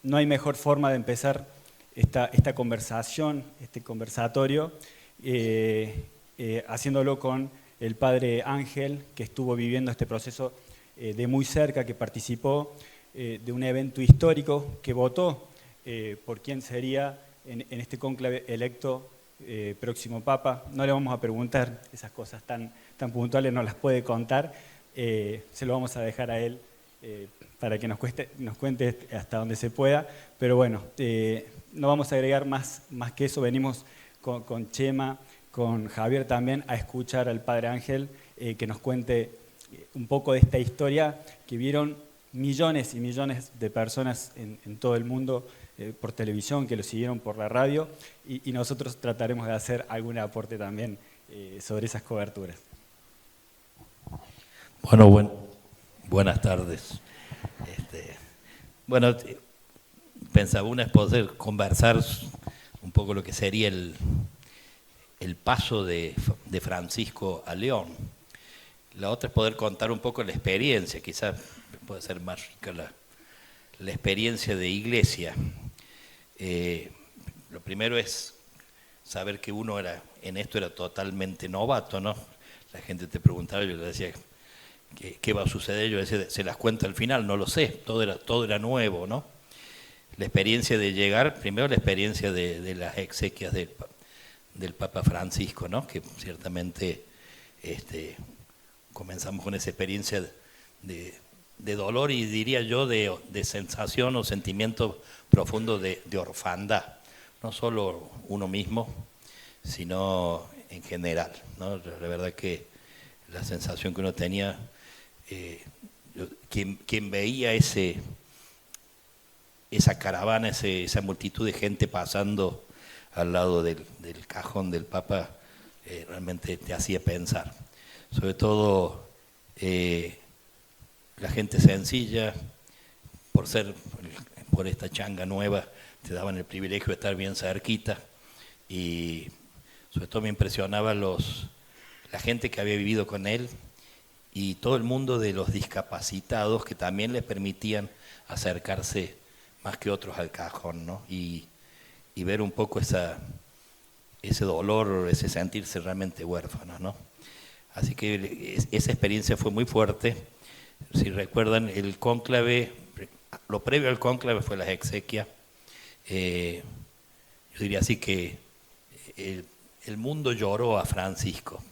no hay mejor forma de empezar esta conversación, este conversatorio, haciéndolo con el padre Ángel, que estuvo viviendo este proceso de muy cerca, que participó de un evento histórico, que votó por quién sería en este cónclave electo próximo Papa. No le vamos a preguntar esas cosas tan puntuales, no las puede contar, se lo vamos a dejar a él para que nos cuente hasta donde se pueda, pero bueno, no vamos a agregar más que eso. Venimos con Chema, con Javier también, a escuchar al Padre Ángel que nos cuente un poco de esta historia que vieron millones y millones de personas en todo el mundo por televisión, que lo siguieron por la radio, y nosotros trataremos de hacer algún aporte también sobre esas coberturas. Bueno, buenas tardes. Bueno, pensaba una es poder conversar un poco lo que sería el paso de Francisco a León. La otra es poder contar un poco la experiencia, quizás puede ser más rica la experiencia de iglesia. Lo primero es saber que uno en esto era totalmente novato, ¿no? La gente te preguntaba, yo le decía, ¿qué va a suceder? Yo decía, se las cuento al final, no lo sé, todo era nuevo, ¿no? La experiencia de llegar, primero la experiencia de las exequias del Papa Francisco, ¿no? Que ciertamente comenzamos con esa experiencia de dolor y diría yo de sensación o sentimiento profundo de orfandad, no solo uno mismo, sino en general, ¿no? La verdad que la sensación que uno tenía, quien veía esa caravana, esa multitud de gente pasando al lado del cajón del Papa, realmente te hacía pensar. Sobre todo la gente sencilla, por esta changa nueva, te daban el privilegio de estar bien cerquita, y sobre todo me impresionaba la gente que había vivido con él y todo el mundo de los discapacitados que también les permitían acercarse más que otros al cajón, ¿no? Y ver un poco ese dolor, ese sentirse realmente huérfanos, ¿no? Así que esa experiencia fue muy fuerte. Si recuerdan, el cónclave, lo previo al cónclave fue las exequias. Yo diría así que el mundo lloró a Francisco,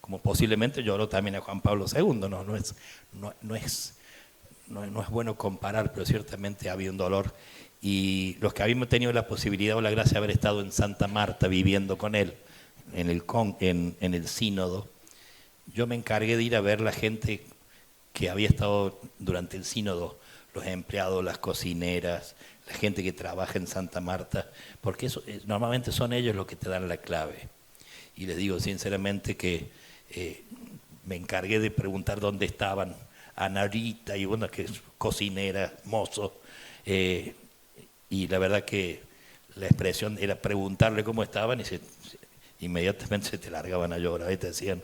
como posiblemente lloró también a Juan Pablo II. No es bueno comparar, pero ciertamente había un dolor. Y los que habíamos tenido la posibilidad o la gracia de haber estado en Santa Marta viviendo con él, en el sínodo, yo me encargué de ir a ver la gente que había estado durante el sínodo, los empleados, las cocineras, la gente que trabaja en Santa Marta, porque normalmente son ellos los que te dan la clave. Y les digo sinceramente que me encargué de preguntar dónde estaban Ana Rita y bueno, que es cocinera, mozo, y la verdad que la expresión era preguntarle cómo estaban y inmediatamente se te largaban a llorar y te decían,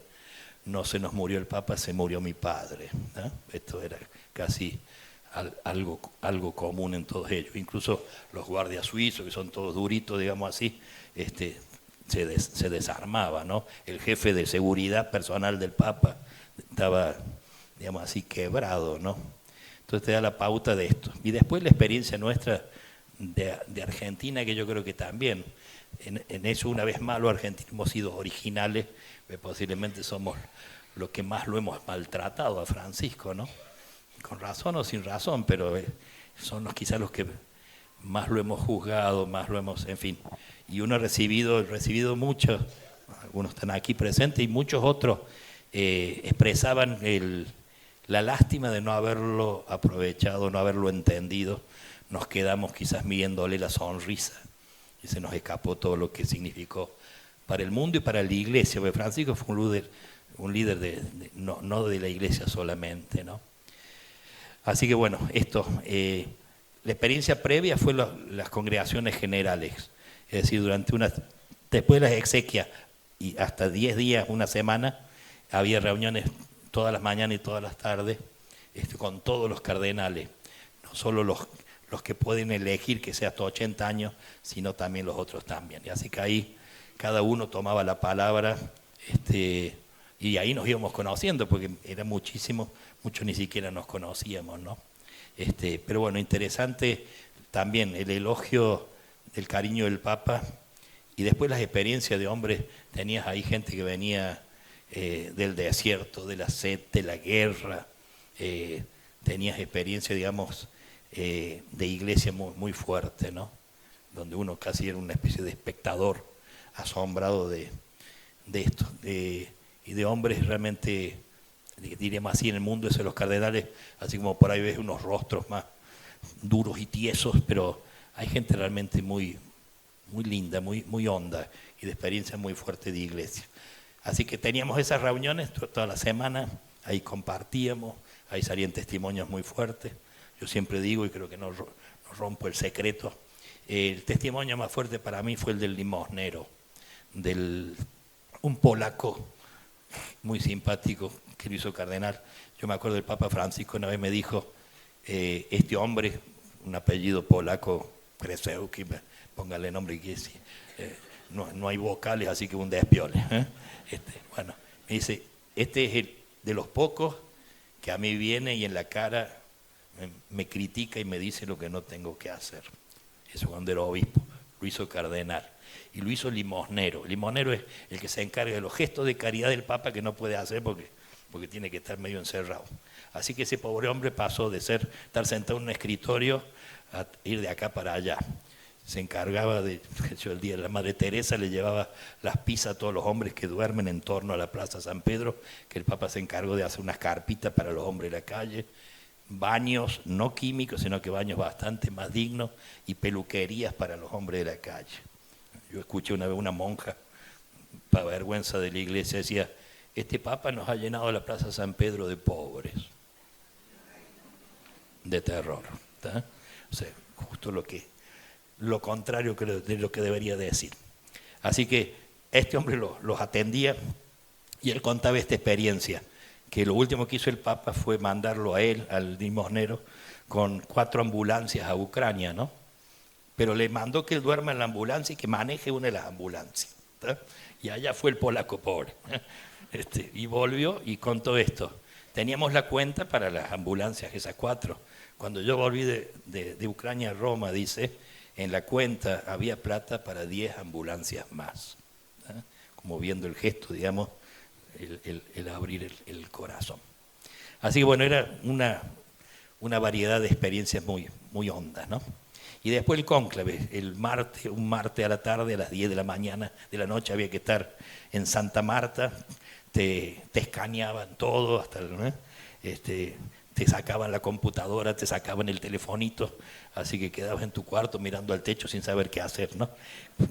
no se nos murió el Papa, se murió mi padre, ¿no? Esto era casi algo común en todos ellos. Incluso los guardias suizos, que son todos duritos, digamos así, se desarmaba, ¿no? El jefe de seguridad personal del Papa estaba, digamos así, quebrado, ¿no? Entonces te da la pauta de esto. Y después la experiencia nuestra de Argentina, que yo creo que también, en eso una vez más los argentinos hemos sido originales, posiblemente somos los que más lo hemos maltratado a Francisco, ¿no? Con razón o sin razón, pero son quizás los que más lo hemos juzgado, más lo hemos, en fin. Y uno ha recibido muchos, algunos están aquí presentes, y muchos otros expresaban la lástima de no haberlo aprovechado, no haberlo entendido. Nos quedamos quizás midiéndole la sonrisa y se nos escapó todo lo que significó para el mundo y para la iglesia, porque Francisco fue un líder no de la iglesia solamente, ¿no? Así que bueno, la experiencia previa fue las congregaciones generales, es decir, después de las exequias y hasta 10 días, una semana, había reuniones todas las mañanas y todas las tardes con todos los cardenales, no solo los los que pueden elegir que sea hasta 80 años, sino también los otros también. Y así que ahí cada uno tomaba la palabra, y ahí nos íbamos conociendo, porque era muchísimo, muchos ni siquiera nos conocíamos, ¿no? Pero bueno, interesante también el elogio del cariño del Papa, y después las experiencias de hombres. Tenías ahí gente que venía del desierto, de la sed, de la guerra, tenías experiencia, digamos, de iglesia muy, muy fuerte, ¿no? Donde uno casi era una especie de espectador asombrado de esto, y de hombres realmente, diríamos así, en el mundo ese de los cardenales, así como por ahí ves unos rostros más duros y tiesos, pero hay gente realmente muy, muy linda, muy, muy honda, y de experiencia muy fuerte de iglesia. Así que teníamos esas reuniones toda la semana, ahí compartíamos, ahí salían testimonios muy fuertes. Yo siempre digo, y creo que no rompo el secreto, el testimonio más fuerte para mí fue el del limosnero, un polaco muy simpático que lo hizo cardenal. Yo me acuerdo del Papa Francisco una vez me dijo, este hombre, un apellido polaco, Krzełki, póngale nombre que sí, no hay vocales, así que un despiole. Bueno, me dice, este es el de los pocos que a mí viene y en la cara me critica y me dice lo que no tengo que hacer. Eso cuando era obispo, lo hizo cardenal. Y lo hizo limosnero. Limosnero es el que se encarga de los gestos de caridad del Papa que no puede hacer porque tiene que estar medio encerrado. Así que ese pobre hombre pasó de estar sentado en un escritorio a ir de acá para allá. Se encargaba de, el día de la Madre Teresa le llevaba las pizzas a todos los hombres que duermen en torno a la Plaza San Pedro, que el Papa se encargó de hacer unas carpitas para los hombres de la calle, baños no químicos, sino que baños bastante más dignos, y peluquerías para los hombres de la calle. Yo escuché una vez una monja, para vergüenza de la iglesia, decía, este Papa nos ha llenado la Plaza San Pedro de pobres, de terror. ¿Tá? O sea, justo lo contrario de lo que debería decir. Así que este hombre los atendía, y él contaba esta experiencia, que lo último que hizo el Papa fue mandarlo a él, al limosnero, con 4 ambulancias a Ucrania, ¿no? Pero le mandó que él duerma en la ambulancia y que maneje una de las ambulancias. ¿Tá? Y allá fue el polaco pobre. Y volvió y contó esto. Teníamos la cuenta para las ambulancias, esas 4. Cuando yo volví de Ucrania a Roma, dice, en la cuenta había plata para 10 ambulancias más. ¿Tá? Como viendo el gesto, digamos, el abrir el corazón. Así que bueno, era una variedad de experiencias muy, muy hondas, ¿no? Y después el cónclave, un martes a la tarde, a las 10 de la mañana, de la noche, había que estar en Santa Marta, te escaneaban todo, hasta te sacaban la computadora, te sacaban el telefonito, así que quedabas en tu cuarto mirando al techo sin saber qué hacer, ¿no?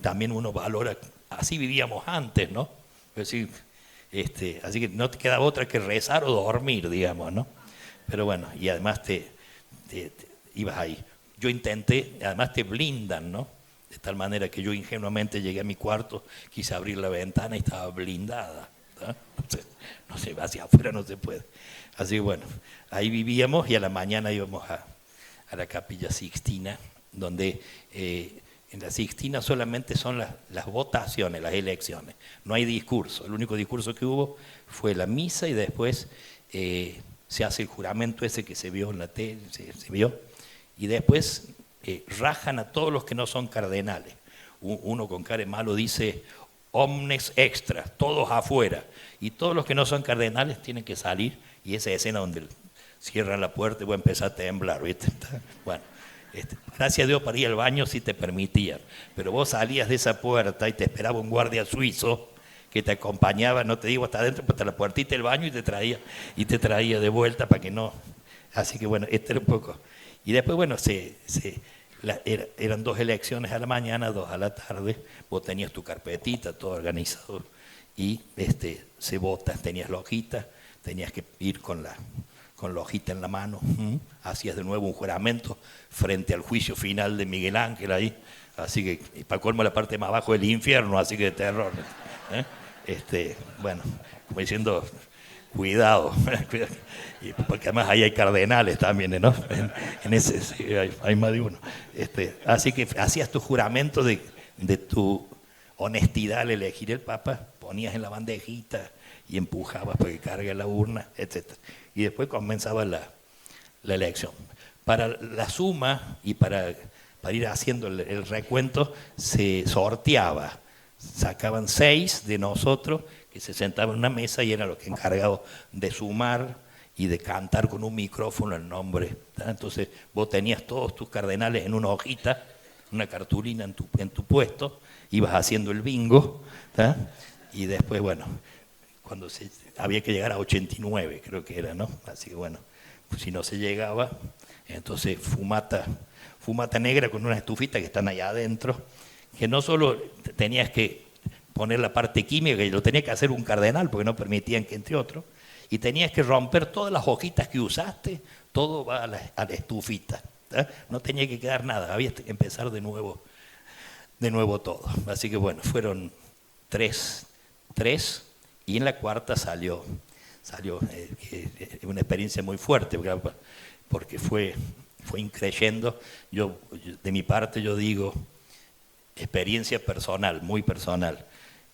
También uno valora, así vivíamos antes, ¿no? Así que no te quedaba otra que rezar o dormir, digamos, ¿no? Pero bueno, y además te ibas ahí. Yo intenté, además te blindan, ¿no? De tal manera que yo ingenuamente llegué a mi cuarto, quise abrir la ventana y estaba blindada. ¿Tá? No sé, hacia afuera no se puede. Así que bueno, ahí vivíamos y a la mañana íbamos a la Capilla Sixtina, donde en la Sixtina solamente son las votaciones, las elecciones. No hay discurso. El único discurso que hubo fue la misa y después se hace el juramento ese que se vio en la tele, se vio. Y después rajan a todos los que no son cardenales. Uno con cara de malo dice, omnes extra, todos afuera. Y todos los que no son cardenales tienen que salir, y esa escena donde cierran la puerta y voy a empezar a temblar, ¿viste? Bueno, gracias a Dios para ir al baño sí te permitían, pero vos salías de esa puerta y te esperaba un guardia suizo que te acompañaba, no te digo hasta adentro, pero hasta la puertita del baño, y te traía de vuelta para que no. Así que bueno, era un poco. Y después, bueno, eran 2 elecciones a la mañana, 2 a la tarde. Vos tenías tu carpetita, todo organizado, y se vota, tenías la hojita, tenías que ir con la hojita en la mano, hacías de nuevo un juramento frente al juicio final de Miguel Ángel ahí, así que, para colmo, la parte más abajo del infierno, así que de terror. Bueno, como diciendo, Cuidado, cuidado. Porque además ahí hay cardenales también, ¿no? En ese sí, hay más de uno. Así que hacías tu juramento de tu honestidad al elegir el Papa, ponías en la bandejita y empujabas para que cargue la urna, etc. Y después comenzaba la elección. Para la suma y para ir haciendo el recuento, se sorteaba. Sacaban 6 de nosotros que se sentaban en una mesa y eran los que encargados de sumar y de cantar con un micrófono el nombre. ¿tá? Entonces vos tenías todos tus cardenales en una hojita, una cartulina en tu puesto, ibas haciendo el bingo, ¿tá? Y después, bueno, cuando había que llegar a 89, creo que era, ¿no? Así que bueno, pues si no se llegaba, entonces fumata negra con una estufita que están allá adentro, que no solo tenías que poner la parte química, que lo tenía que hacer un cardenal, porque no permitían que entre otros, y tenías que romper todas las hojitas que usaste, todo va a la estufita. ¿tá? No tenía que quedar nada, había que empezar de nuevo todo. Así que bueno, fueron tres, y en la cuarta salió una experiencia muy fuerte, porque fue increyendo. Yo, de mi parte, yo digo, experiencia personal, muy personal.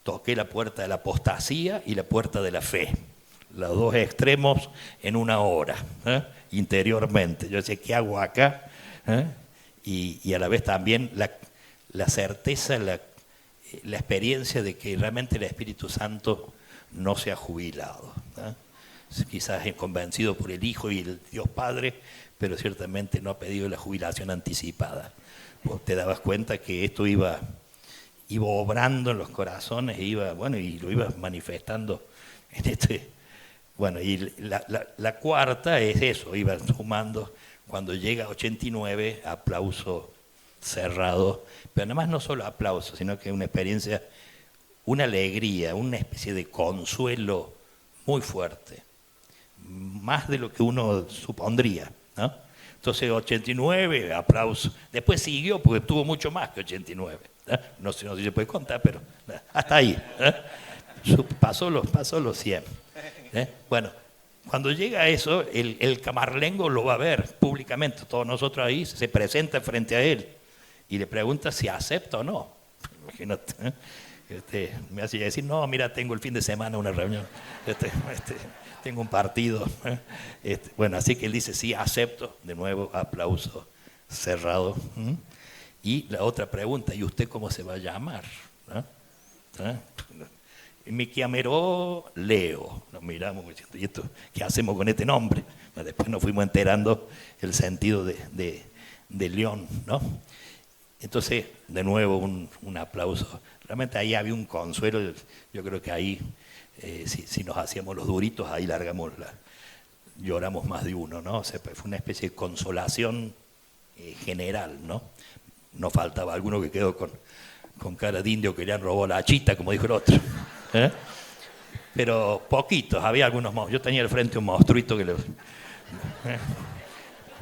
Toqué la puerta de la apostasía y la puerta de la fe, los dos extremos en una hora, interiormente. Yo decía, ¿qué hago acá? Y a la vez también la certeza, la experiencia de que realmente el Espíritu Santo no se ha jubilado. Quizás es convencido por el Hijo y el Dios Padre, pero ciertamente no ha pedido la jubilación anticipada. Vos te dabas cuenta que esto iba obrando en los corazones, y lo iba manifestando en Bueno, y la cuarta es eso, iba sumando. Cuando llega a 89, aplauso cerrado, pero además no solo aplauso, sino que una experiencia, una alegría, una especie de consuelo muy fuerte, más de lo que uno supondría, ¿no? Entonces 89, aplauso. Después siguió porque tuvo mucho más que 89. No sé si se puede contar, pero hasta ahí. Pasó los 100. Bueno, cuando llega a eso, el camarlengo lo va a ver públicamente. Todos nosotros ahí, se presenta frente a él y le pregunta si acepta o no. Imagínate. Me hacía decir, no, mira, tengo el fin de semana una reunión. Tengo un partido. Bueno, así que él dice, sí, acepto. De nuevo, aplauso cerrado. Y la otra pregunta, ¿y usted cómo se va a llamar? Me llameró Leo. Nos miramos diciendo, ¿y esto qué hacemos con este nombre? Después nos fuimos enterando el sentido de León, ¿no? Entonces, de nuevo, un aplauso. Realmente ahí había un consuelo. Yo creo que ahí, si nos hacíamos los duritos, ahí lloramos más de uno, ¿no? O sea, fue una especie de consolación general, ¿no? No faltaba alguno que quedó con cara de indio que le han robado la chita, como dijo el otro. Pero poquitos, había algunos. Yo tenía al frente un monstruito que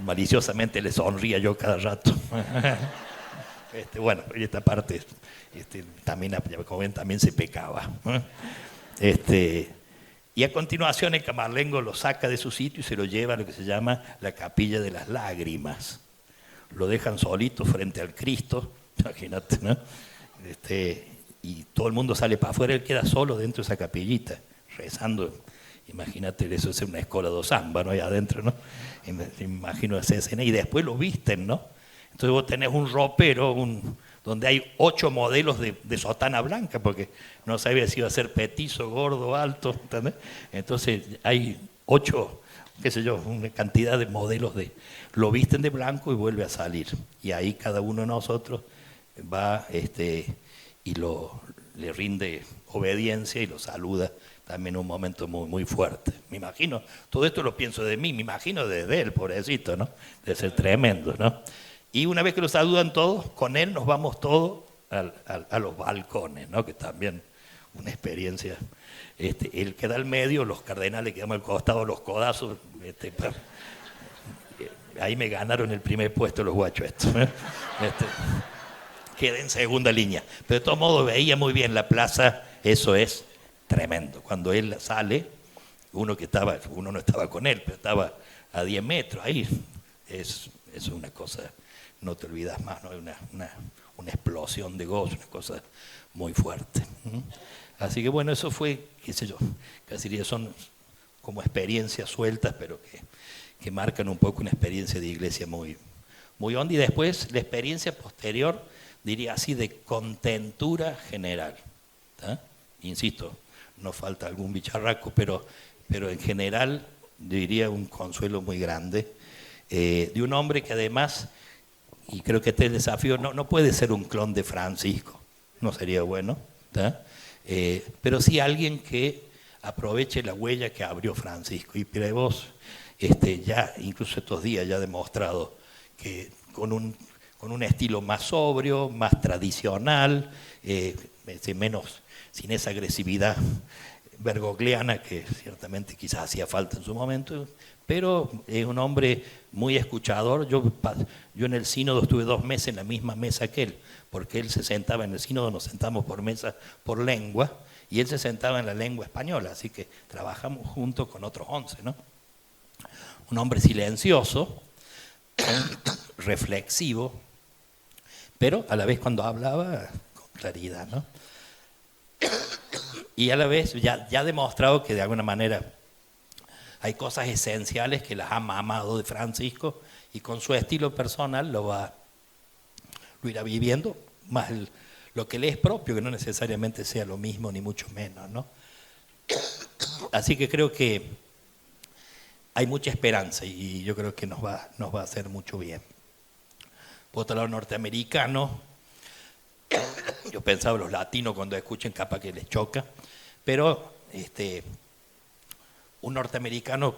maliciosamente le sonría yo cada rato. Bueno, y esta parte también se pecaba. Y a continuación el camarlengo lo saca de su sitio y se lo lleva a lo que se llama la Capilla de las Lágrimas. Lo dejan solito frente al Cristo, imagínate, ¿no? Y todo el mundo sale para afuera, él queda solo dentro de esa capillita, rezando. Imagínate, eso es una escuela de samba, ¿no? Ahí adentro, ¿no? Me imagino esa escena. Y después lo visten, ¿no? Entonces vos tenés un ropero donde hay 8 modelos de sotana blanca, porque no sabía si iba a ser petizo, gordo, alto, ¿entendés? Entonces hay 8, qué sé yo, una cantidad de modelos lo visten de blanco y vuelve a salir. Y ahí cada uno de nosotros va y le rinde obediencia y lo saluda también en un momento muy, muy fuerte. Me imagino, todo esto lo pienso de mí, me imagino desde él, pobrecito, ¿no? Debe ser tremendo, ¿no? Y una vez que lo saludan todos, con él nos vamos todos a los balcones, ¿no? Que también una experiencia. Él queda al medio, los cardenales quedamos al costado, los codazos. Ahí me ganaron el primer puesto los guachos estos. Quedé en segunda línea. Pero de todos modos veía muy bien la plaza, eso es tremendo. Cuando él sale uno no estaba con él, pero estaba a 10 metros ahí. Es una cosa, no te olvidas más, ¿no? Una explosión de gozo, una cosa muy fuerte. Así que bueno, eso fue, qué sé yo, casi diría son como experiencias sueltas, pero que marcan un poco una experiencia de iglesia muy, muy honda. Y después la experiencia posterior, diría así, de contentura general. ¿Tá? Insisto, no falta algún bicharraco, pero en general diría un consuelo muy grande de un hombre que además, y creo que este desafío no puede ser un clon de Francisco, no sería bueno, ¿tá? Pero sí alguien que aproveche la huella que abrió Francisco. Y Prevost, ya incluso estos días ya ha demostrado que con un estilo más sobrio, más tradicional, menos, sin esa agresividad bergogliana que ciertamente quizás hacía falta en su momento, pero es un hombre muy escuchador. Yo en el sínodo estuve 2 meses en la misma mesa que él, porque él se sentaba en el sínodo, nos sentamos por mesa por lengua, y él se sentaba en la lengua española, así que trabajamos juntos con otros 11, ¿no? Un hombre silencioso, reflexivo, pero a la vez cuando hablaba con claridad, ¿no? Y a la vez ya ha demostrado que de alguna manera hay cosas esenciales que las ha mamado de Francisco, y con su estilo personal lo irá viviendo, más lo que le es propio, que no necesariamente sea lo mismo ni mucho menos, ¿no? Así que creo que hay mucha esperanza y yo creo que nos va a hacer mucho bien. Por otro lado, norteamericano, yo pensaba los latinos cuando escuchen capaz que les choca, pero un norteamericano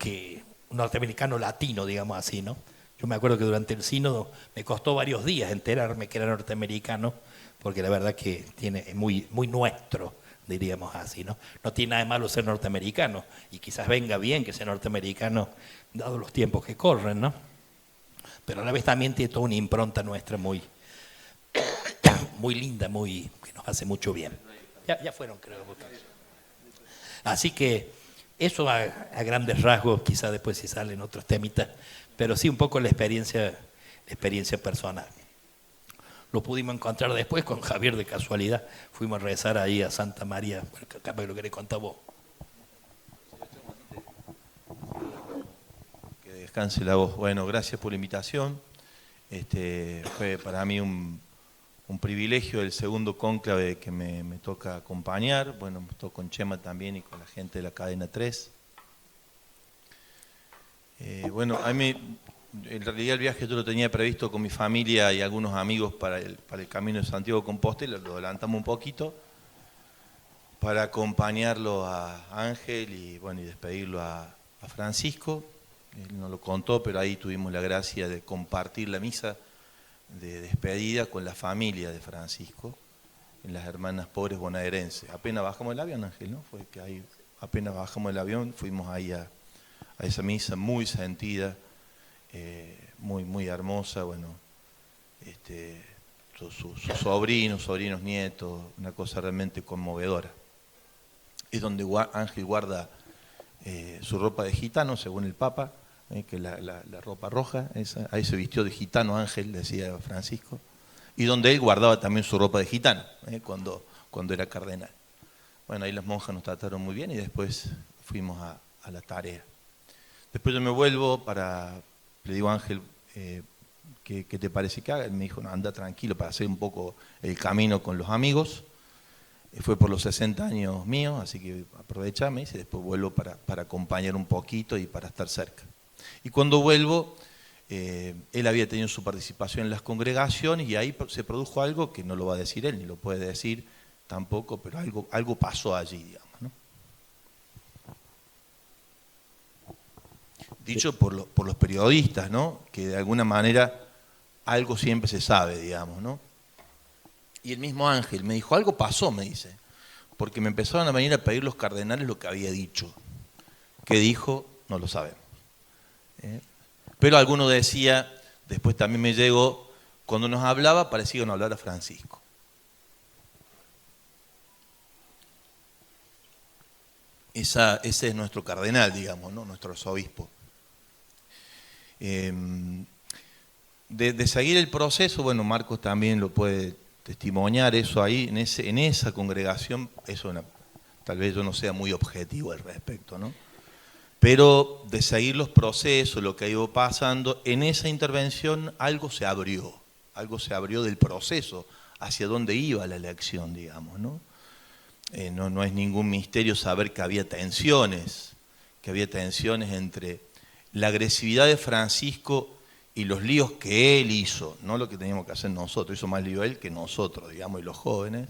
latino, digamos así, ¿no? Yo me acuerdo que durante el sínodo me costó varios días enterarme que era norteamericano, porque la verdad que es muy, muy nuestro, diríamos así, ¿no? No tiene nada de malo ser norteamericano, y quizás venga bien que sea norteamericano, dado los tiempos que corren, ¿no? Pero a la vez también tiene toda una impronta nuestra muy, muy linda, que nos hace mucho bien. Ya fueron, creo. Así que eso a grandes rasgos, quizás después si salen otros temitas, pero sí un poco la experiencia personal. Lo pudimos encontrar después con Javier de casualidad. Fuimos a rezar ahí a Santa María. Bueno, capaz que lo querés contar vos. Que descanse la voz. Bueno, gracias por la invitación. Fue para mí un privilegio el segundo cónclave que me toca acompañar. Bueno, estoy con Chema también y con la gente de la cadena 3. Bueno, en realidad el viaje yo lo tenía previsto con mi familia y algunos amigos para el Camino de Santiago de Compostela, lo adelantamos un poquito, para acompañarlo a Ángel y despedirlo a Francisco. Él no lo contó, pero ahí tuvimos la gracia de compartir la misa de despedida con la familia de Francisco, en las Hermanas Pobres Bonaerenses. Apenas bajamos el avión, Ángel, ¿no? Fue que ahí, apenas bajamos el avión, fuimos ahí a esa misa muy sentida, muy, muy hermosa, sus sobrinos, nietos, una cosa realmente conmovedora. Es donde Ángel guarda su ropa de gitano, según el Papa, que la ropa roja, ahí se vistió de gitano Ángel, decía Francisco, y donde él guardaba también su ropa de gitano, cuando era cardenal. Bueno, ahí las monjas nos trataron muy bien y después fuimos a la tarea. Después yo me vuelvo le digo a Ángel, ¿qué te parece que haga? Él me dijo, no, anda tranquilo para hacer un poco el camino con los amigos. Fue por los 60 años míos, así que aprovechame y después vuelvo para acompañar un poquito y para estar cerca. Y cuando vuelvo, él había tenido su participación en las congregaciones y ahí se produjo algo que no lo va a decir él, ni lo puede decir tampoco, pero algo pasó allí, digamos, ¿no? Dicho por los periodistas, ¿no? Que de alguna manera algo siempre se sabe, digamos, ¿no? Y el mismo Ángel me dijo, algo pasó, me dice, porque me empezaron a venir a pedir los cardenales lo que había dicho. ¿Qué dijo? No lo sabemos. Pero alguno decía, después también me llegó, cuando nos hablaba parecía que nos hablara Francisco. ese es nuestro cardenal, digamos, ¿no? Nuestro arzobispo. De seguir el proceso, bueno, Marcos también lo puede testimoniar, eso ahí, en esa congregación, tal vez yo no sea muy objetivo al respecto, ¿no? Pero de seguir los procesos, lo que ha ido pasando, en esa intervención algo se abrió del proceso, hacia dónde iba la elección, digamos, ¿no? No es ningún misterio saber que había tensiones entre la agresividad de Francisco y los líos que él hizo, no lo que teníamos que hacer nosotros, hizo más lío él que nosotros, digamos, y los jóvenes.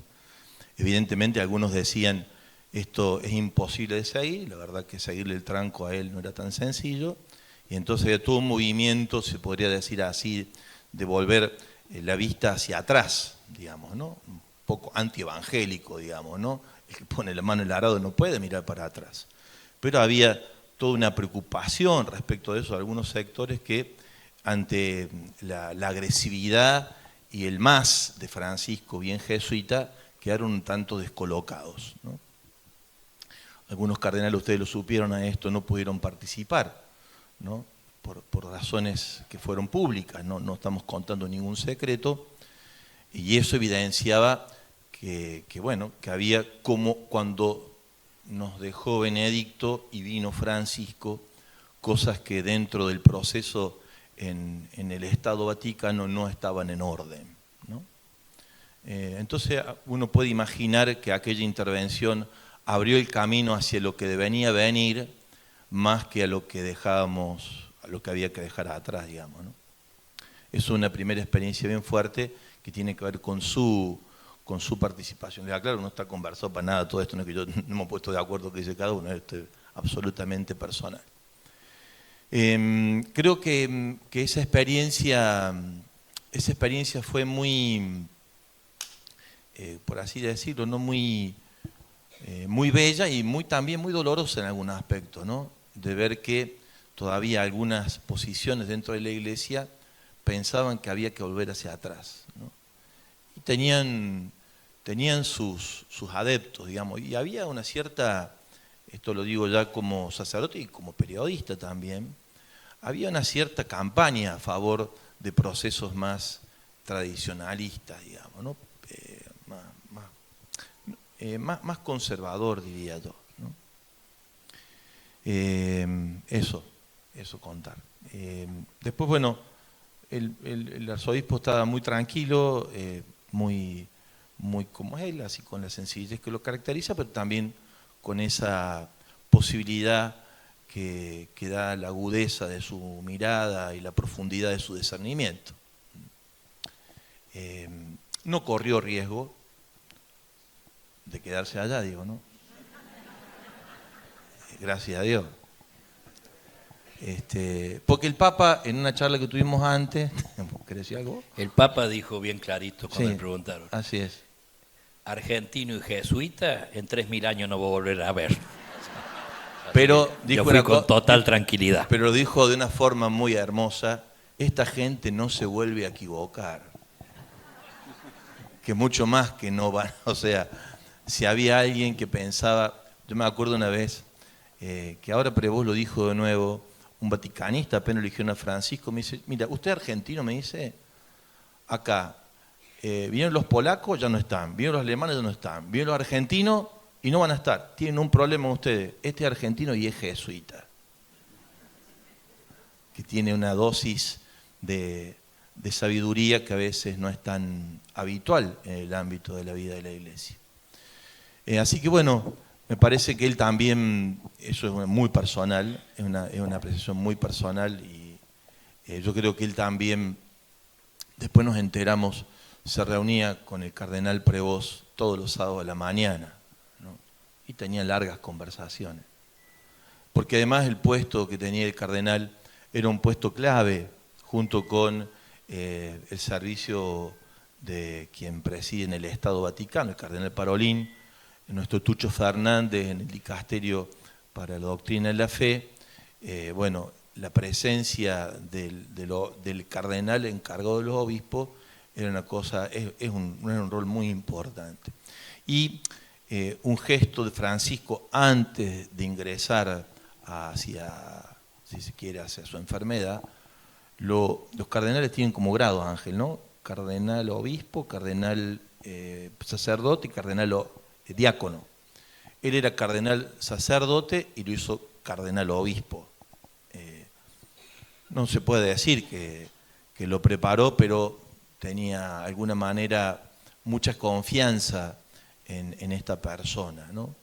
Evidentemente algunos decían, esto es imposible de seguir, la verdad que seguirle el tranco a él no era tan sencillo, y entonces había todo un movimiento, se podría decir así, de volver la vista hacia atrás, digamos, ¿no? Un poco antievangélico, digamos, ¿no? El que pone la mano en el arado no puede mirar para atrás. Pero había toda una preocupación respecto de eso, de algunos sectores que ante la agresividad y el más de Francisco, bien jesuita, quedaron un tanto descolocados, ¿no? Algunos cardenales, ustedes lo supieron a esto, no pudieron participar, ¿no? Por razones que fueron públicas, no estamos contando ningún secreto, y eso evidenciaba que había como cuando nos dejó Benedicto y vino Francisco, cosas que dentro del proceso en el Estado Vaticano no estaban en orden, ¿no? Entonces uno puede imaginar que aquella intervención abrió el camino hacia lo que devenía venir, más que a lo que dejábamos, a lo que había que dejar atrás, digamos, ¿no? Es una primera experiencia bien fuerte que tiene que ver con su participación. Claro, no está conversado para nada todo esto, no es que yo no me he puesto de acuerdo que dice cada uno, esto es absolutamente personal. Creo que esa experiencia fue muy, por así decirlo, no muy bella y también muy dolorosa en algún aspecto, ¿no? De ver que todavía algunas posiciones dentro de la Iglesia pensaban que había que volver hacia atrás, ¿no? Y tenían sus adeptos, digamos, y había una cierta, esto lo digo ya como sacerdote y como periodista también, había una cierta campaña a favor de procesos más tradicionalistas, digamos, ¿no? Más conservador, diría yo, ¿no? Eso contar. Después, bueno, el arzobispo estaba muy tranquilo, muy como él, así con la sencillez que lo caracteriza, pero también con esa posibilidad que da la agudeza de su mirada y la profundidad de su discernimiento. No corrió riesgo de quedarse allá, digo, ¿no? Gracias a Dios. Porque el Papa, en una charla que tuvimos antes, ¿querés decir algo? El Papa dijo bien clarito cuando Sí, le preguntaron. Así es. Argentino y jesuita, en 3000 años no voy a volver a ver. Pero dijo yo fui con total tranquilidad. Pero dijo de una forma muy hermosa, esta gente no se vuelve a equivocar. Que mucho más que no van, o sea, si había alguien que pensaba, yo me acuerdo una vez, que ahora Prevost lo dijo de nuevo, un vaticanista apenas eligió a Francisco, me dice, mira, usted argentino, me dice, acá, vienen los polacos, ya no están, vienen los alemanes, ya no están, vienen los argentinos y no van a estar, tienen un problema ustedes, este es argentino y es jesuita, que tiene una dosis de sabiduría que a veces no es tan habitual en el ámbito de la vida de la Iglesia. Así que bueno, me parece que él también, eso es muy personal, es una apreciación muy personal y yo creo que él también, después nos enteramos, se reunía con el cardenal Prevost todos los sábados a la mañana, ¿no? Y tenía largas conversaciones. Porque además el puesto que tenía el cardenal era un puesto clave, junto con el servicio de quien preside en el Estado Vaticano, el cardenal Parolin, nuestro Tucho Fernández en el dicasterio para la doctrina de la fe. Bueno, la presencia del cardenal encargado de los obispos era una cosa, era un rol muy importante. Y un gesto de Francisco antes de ingresar hacia, si se quiere, hacia su enfermedad. Los cardenales tienen como grado, Ángel, ¿no? Cardenal obispo, cardenal sacerdote y cardenal diácono. Él era cardenal sacerdote y lo hizo cardenal obispo. No se puede decir que lo preparó, pero tenía de alguna manera mucha confianza en esta persona, ¿no?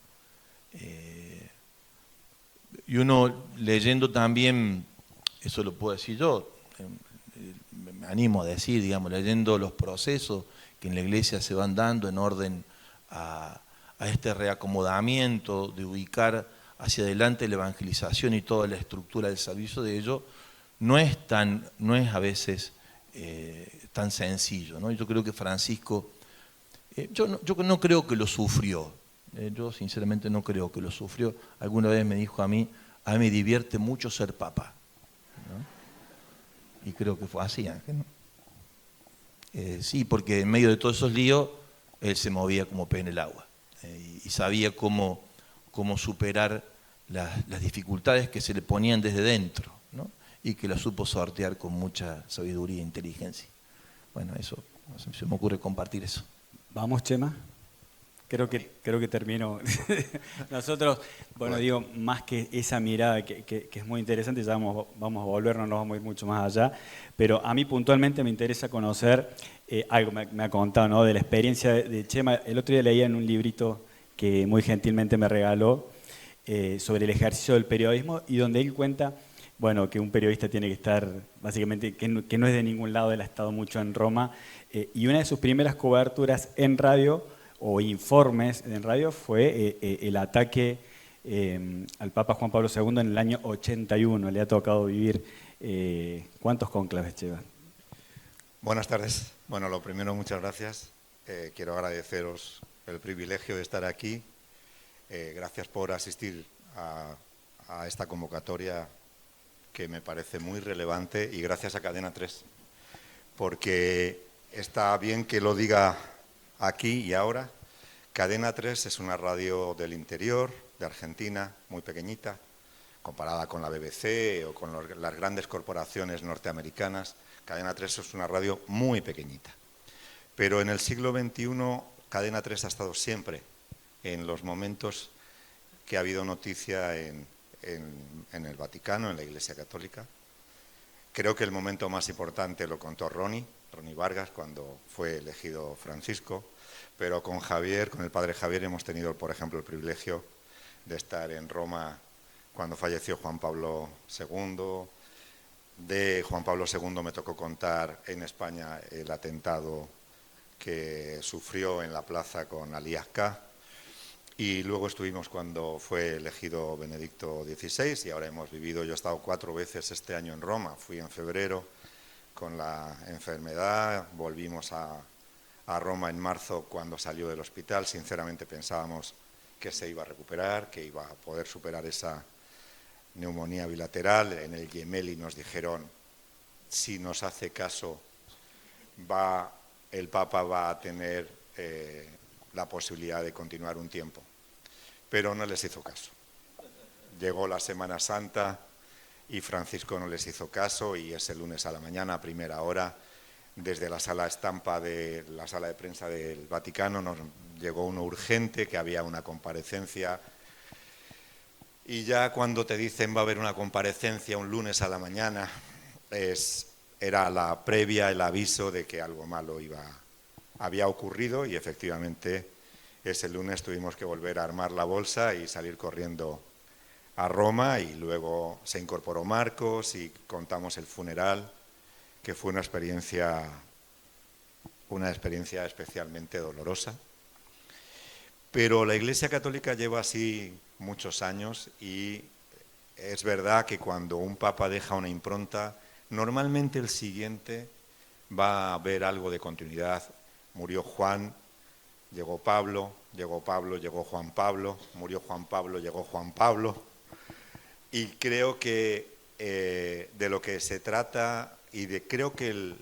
Y uno leyendo también, eso lo puedo decir yo, me animo a decir, digamos, leyendo los procesos que en la iglesia se van dando en orden a este reacomodamiento, de ubicar hacia adelante la evangelización y toda la estructura del servicio de ello, no es a veces tan sencillo, ¿no? Yo creo que Francisco, yo no creo que lo sufrió, yo sinceramente no creo que lo sufrió. Alguna vez me dijo a mí me divierte mucho ser papa, ¿no? Y creo que fue así, Ángel, ¿no? Sí, porque en medio de todos esos líos, él se movía como pez en el agua, y sabía cómo superar las dificultades que se le ponían desde dentro, ¿no? Y que las supo sortear con mucha sabiduría e inteligencia. Bueno, eso, se me ocurre compartir eso. Vamos, Chema. Creo que termino. Nosotros, bueno, digo, más que esa mirada que es muy interesante, ya vamos a volver, no nos vamos a ir mucho más allá, pero a mí puntualmente me interesa conocer algo, me ha contado, ¿no?, de la experiencia de Chema. El otro día leía en un librito que muy gentilmente me regaló sobre el ejercicio del periodismo, y donde él cuenta, bueno, que un periodista tiene que estar, básicamente, que no es de ningún lado, él ha estado mucho en Roma, y una de sus primeras coberturas en radio, o informes en radio, fue el ataque al Papa Juan Pablo II en el año 81. Le ha tocado vivir. ¿Cuántos cónclaves llevan? Buenas tardes. Bueno, lo primero, muchas gracias. Quiero agradeceros el privilegio de estar aquí. Gracias por asistir a esta convocatoria que me parece muy relevante, y gracias a Cadena 3, porque está bien que lo diga aquí y ahora. Cadena 3 es una radio del interior de Argentina, muy pequeñita, comparada con la BBC o con las grandes corporaciones norteamericanas. Cadena 3 es una radio muy pequeñita. Pero en el siglo XXI, Cadena 3 ha estado siempre en los momentos que ha habido noticia en el Vaticano, en la Iglesia Católica. Creo que el momento más importante lo contó Ronnie Vargas, cuando fue elegido Francisco, pero con Javier, con el padre Javier, hemos tenido, por ejemplo, el privilegio de estar en Roma cuando falleció Juan Pablo II. De Juan Pablo II me tocó contar en España el atentado que sufrió en la plaza con Ali Azka, y luego estuvimos cuando fue elegido Benedicto XVI, y ahora hemos vivido, yo he estado 4 veces este año en Roma. Fui en febrero con la enfermedad, volvimos a Roma en marzo cuando salió del hospital. Sinceramente pensábamos que se iba a recuperar, que iba a poder superar esa neumonía bilateral. En el Gemelli nos dijeron, si nos hace caso, el Papa va a tener la posibilidad de continuar un tiempo. Pero no les hizo caso. Llegó la Semana Santa y Francisco no les hizo caso, y ese lunes a la mañana, a primera hora, desde la sala estampa de la sala de prensa del Vaticano, nos llegó uno urgente, que había una comparecencia. Y ya cuando te dicen va a haber una comparecencia un lunes a la mañana, era la previa, el aviso de que algo malo había ocurrido, y efectivamente ese lunes tuvimos que volver a armar la bolsa y salir corriendo a Roma, y luego se incorporó Marcos y contamos el funeral, que fue una experiencia especialmente dolorosa. Pero la Iglesia Católica lleva así muchos años, y es verdad que cuando un papa deja una impronta, normalmente el siguiente va a haber algo de continuidad. Murió Juan, llegó Pablo, llegó Juan Pablo, murió Juan Pablo, llegó Juan Pablo. Y creo que de lo que se trata, y creo que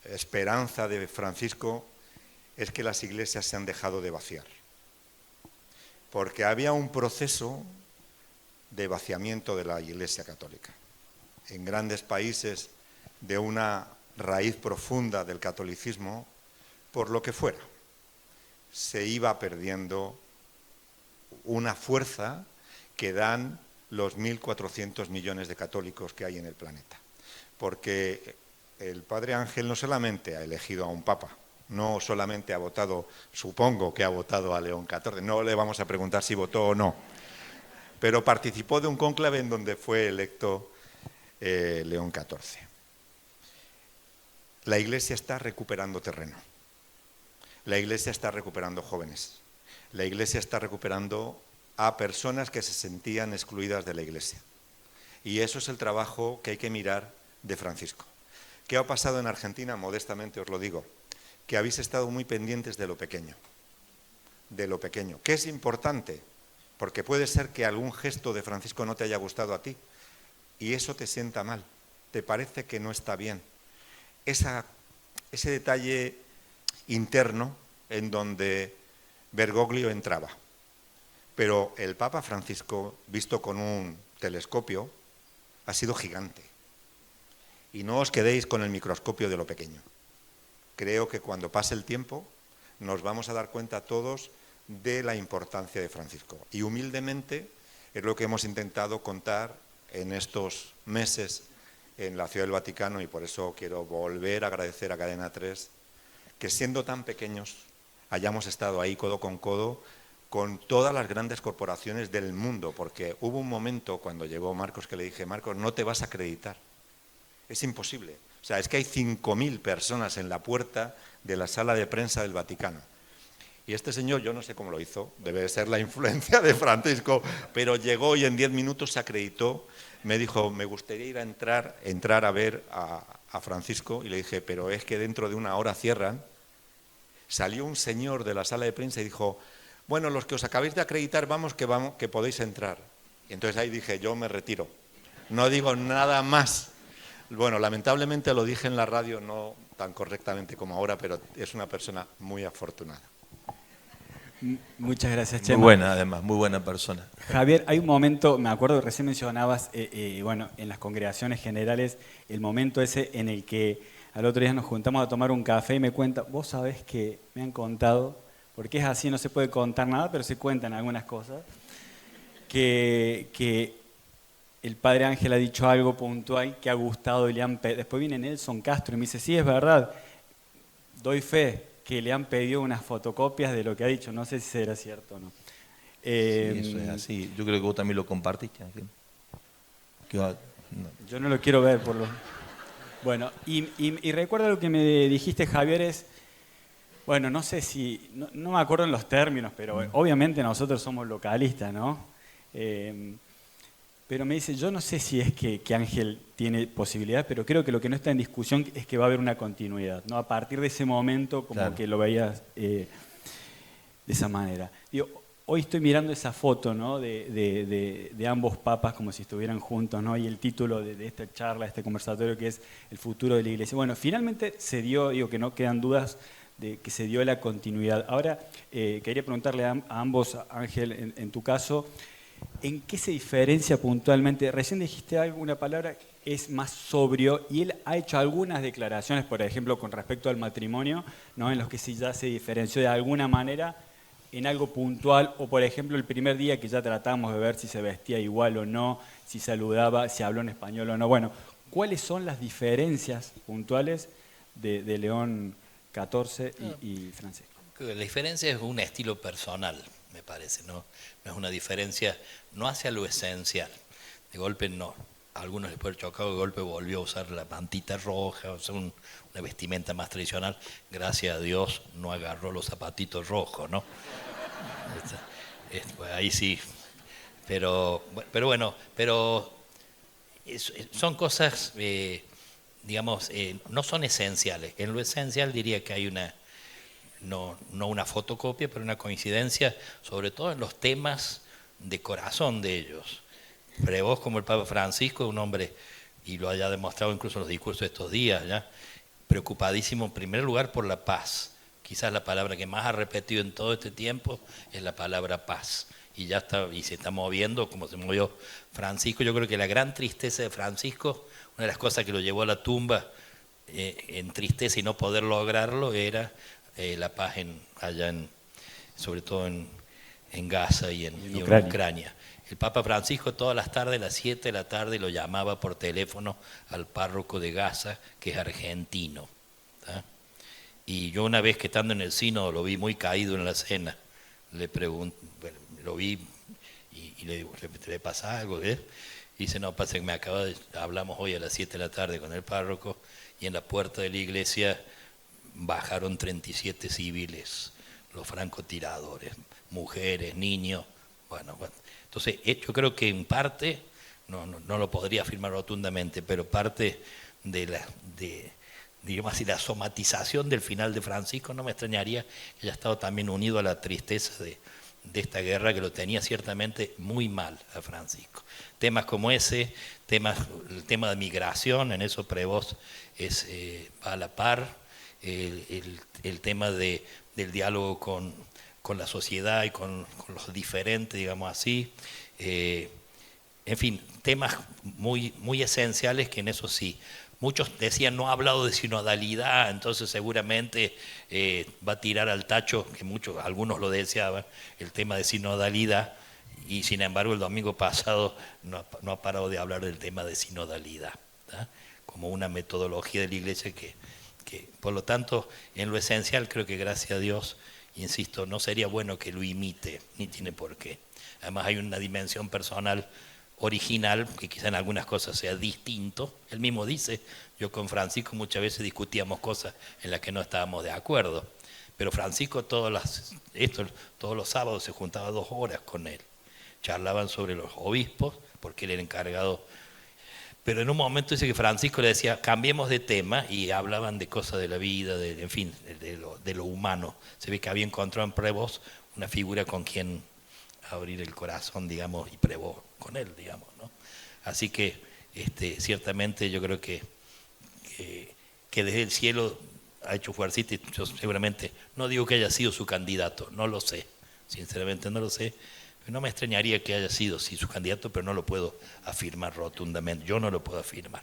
esperanza de Francisco es que las iglesias se han dejado de vaciar. Porque había un proceso de vaciamiento de la Iglesia Católica. En grandes países de una raíz profunda del catolicismo, por lo que fuera, se iba perdiendo una fuerza que dan los 1.400 millones de católicos que hay en el planeta. Porque el padre Ángel no solamente ha elegido a un papa, no solamente ha votado, supongo que ha votado a León XIV, no le vamos a preguntar si votó o no, pero participó de un cónclave en donde fue electo León XIV. La Iglesia está recuperando terreno, la Iglesia está recuperando jóvenes, la Iglesia está recuperando a personas que se sentían excluidas de la Iglesia. Y eso es el trabajo que hay que mirar de Francisco. ¿Qué ha pasado en Argentina? Modestamente os lo digo, que habéis estado muy pendientes de lo pequeño, que es importante, porque puede ser que algún gesto de Francisco no te haya gustado a ti, y eso te sienta mal, te parece que no está bien. Ese detalle interno en donde Bergoglio entraba. Pero el Papa Francisco, visto con un telescopio, ha sido gigante. Y no os quedéis con el microscopio de lo pequeño. Creo que cuando pase el tiempo nos vamos a dar cuenta todos de la importancia de Francisco. Y humildemente es lo que hemos intentado contar en estos meses en la Ciudad del Vaticano, y por eso quiero volver a agradecer a Cadena 3 que, siendo tan pequeños, hayamos estado ahí codo con todas las grandes corporaciones del mundo, porque hubo un momento cuando llegó Marcos que le dije: Marcos, no te vas a acreditar, es imposible. O sea, es que hay 5.000 personas en la puerta de la sala de prensa del Vaticano. Y este señor, yo no sé cómo lo hizo, debe ser la influencia de Francisco, pero llegó y en 10 minutos se acreditó. Me dijo: me gustaría ir a entrar a ver a Francisco, y le dije: pero es que dentro de una hora cierran. Salió un señor de la sala de prensa y dijo: bueno, los que os acabéis de acreditar, vamos, que podéis entrar. Y entonces ahí dije: yo me retiro, no digo nada más. Bueno, lamentablemente lo dije en la radio, no tan correctamente como ahora, pero es una persona muy afortunada. Muchas gracias, Chema. Muy buena, además, muy buena persona. Javier, hay un momento, me acuerdo, recién mencionabas, bueno, en las congregaciones generales, el momento ese en el que al otro día nos juntamos a tomar un café y me cuenta: vos sabés que me han contado, porque es así, no se puede contar nada, pero se cuentan algunas cosas, que el padre Ángel ha dicho algo puntual que ha gustado y después viene Nelson Castro y me dice: sí, es verdad, doy fe que le han pedido unas fotocopias de lo que ha dicho, no sé si será cierto o no. Sí, eso es así. Yo creo que vos también lo compartiste, Ángel. Yo no lo quiero ver por lo... Bueno, y recuerda lo que me dijiste, Javier, es... Bueno, no sé si... No me acuerdo en los términos, pero obviamente nosotros somos localistas, ¿no? Pero me dice: yo no sé si es que Ángel tiene posibilidad, pero creo que lo que no está en discusión es que va a haber una continuidad, ¿no? A partir de ese momento, como claro, que lo veías de esa manera. Digo, hoy estoy mirando esa foto, ¿no? de ambos papas como si estuvieran juntos, ¿no? Y el título de esta charla, este conversatorio, que es El futuro de la Iglesia. Bueno, finalmente se dio, digo que no quedan dudas de que se dio la continuidad. Ahora, quería preguntarle a ambos, Ángel, en tu caso, ¿en qué se diferencia puntualmente? Recién dijiste alguna palabra, es más sobrio, y él ha hecho algunas declaraciones, por ejemplo, con respecto al matrimonio, ¿no? En los que sí ya se diferenció de alguna manera en algo puntual, o por ejemplo el primer día que ya tratamos de ver si se vestía igual o no, si saludaba, si habló en español o no. Bueno, ¿cuáles son las diferencias puntuales de León XIV y Francisco? La diferencia es un estilo personal, me parece, ¿no? No es una diferencia, no hacia lo esencial. De golpe no. A algunos les puede haber chocado, de golpe volvió a usar la mantita roja, o sea, una vestimenta más tradicional. Gracias a Dios no agarró los zapatitos rojos, ¿no? Pues ahí sí. Pero bueno, son cosas, digamos, no son esenciales. En lo esencial diría que hay no una fotocopia, pero una coincidencia, sobre todo en los temas de corazón de ellos. Prevost, como el Papa Francisco, es un hombre, y lo haya demostrado incluso en los discursos de estos días, ¿ya? preocupadísimo en primer lugar por la paz. Quizás la palabra que más ha repetido en todo este tiempo es la palabra paz. Y ya está, y se está moviendo como se movió Francisco. Yo creo que la gran tristeza de Francisco, una de las cosas que lo llevó a la tumba en tristeza y no poder lograrlo, era la paz sobre todo en Gaza y en Ucrania. El Papa Francisco todas las tardes, a las 7 de la tarde, lo llamaba por teléfono al párroco de Gaza, que es argentino. ¿Tá? Y yo una vez que estando en el sínodo lo vi muy caído en la cena, le pregunté, bueno, lo vi y le digo, ¿le pasa algo? Y dice, no, pasa que hablamos hoy a las 7 de la tarde con el párroco y en la puerta de la iglesia bajaron 37 civiles, los francotiradores, mujeres, niños, bueno. Entonces, yo creo que en parte, no lo podría afirmar rotundamente, pero parte digamos así, la somatización del final de Francisco, no me extrañaría que haya estado también unido a la tristeza de esta guerra que lo tenía ciertamente muy mal a Francisco. Temas como ese, el tema de migración, en eso Prevost va a la par, el tema del diálogo con la sociedad y con los diferentes, digamos así, en fin, temas muy, muy esenciales que en eso sí. Muchos decían, no ha hablado de sinodalidad, entonces seguramente va a tirar al tacho, que algunos lo deseaban, el tema de sinodalidad, y sin embargo el domingo pasado no ha parado de hablar del tema de sinodalidad, ¿tá? Como una metodología de la Iglesia que, por lo tanto, en lo esencial creo que gracias a Dios, insisto, no sería bueno que lo imite, ni tiene por qué. Además hay una dimensión personal original, que quizá en algunas cosas sea distinto. Él mismo dice, yo con Francisco muchas veces discutíamos cosas en las que no estábamos de acuerdo, pero Francisco todos los sábados se juntaba 2 horas con él, charlaban sobre los obispos, porque él era encargado, pero en un momento dice que Francisco le decía, cambiemos de tema, y hablaban de cosas de la vida, en fin, de lo humano. Se ve que había encontrado en Prevost una figura con quien abrir el corazón, digamos, y Prevost con él, digamos, ¿no? Así que ciertamente yo creo que desde el cielo ha hecho fuercita, y yo seguramente, no digo que haya sido su candidato, no lo sé, sinceramente no lo sé, no me extrañaría que haya sido sí su candidato, pero no lo puedo afirmar rotundamente, yo no lo puedo afirmar.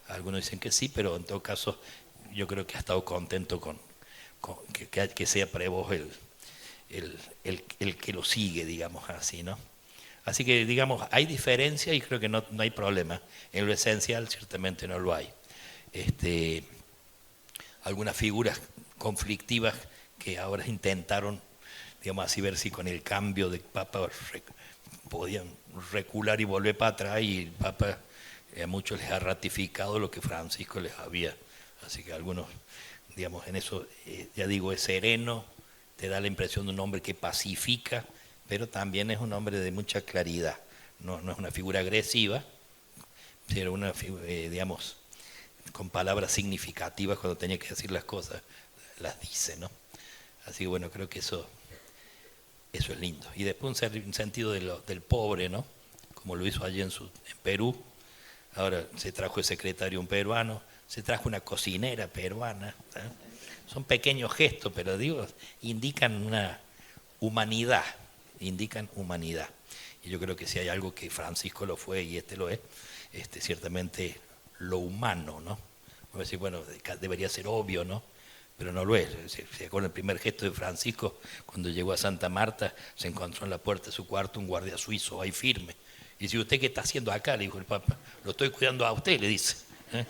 Algunos dicen que sí, pero en todo caso yo creo que ha estado contento con que sea Prevost el que lo sigue, digamos así, ¿no? Así que, digamos, hay diferencia y creo que no hay problema. En lo esencial ciertamente no lo hay. Algunas figuras conflictivas que ahora intentaron, digamos así, ver si con el cambio de Papa podían recular y volver para atrás, y el Papa a muchos les ha ratificado lo que Francisco les había. Así que algunos, digamos, en eso, ya digo, es sereno, te da la impresión de un hombre que pacifica, pero también es un hombre de mucha claridad. No es una figura agresiva, pero una figura, digamos, con palabras significativas cuando tenía que decir las cosas, las dice, ¿no? Así que bueno, creo que eso es lindo. Y después un sentido del pobre, ¿no? Como lo hizo allí en Perú. Ahora se trajo el secretario un peruano, se trajo una cocinera peruana. ¿Eh? Son pequeños gestos, pero digo, indican una humanidad, Y yo creo que si hay algo que Francisco lo fue y lo es, ciertamente lo humano, ¿no? Voy a decir, bueno, debería ser obvio, ¿no? Pero no lo es. Con el primer gesto de Francisco, cuando llegó a Santa Marta, se encontró en la puerta de su cuarto un guardia suizo ahí firme. Y dice, ¿usted qué está haciendo acá? Le dijo el Papa. Lo estoy cuidando a usted, le dice. ¿Eh?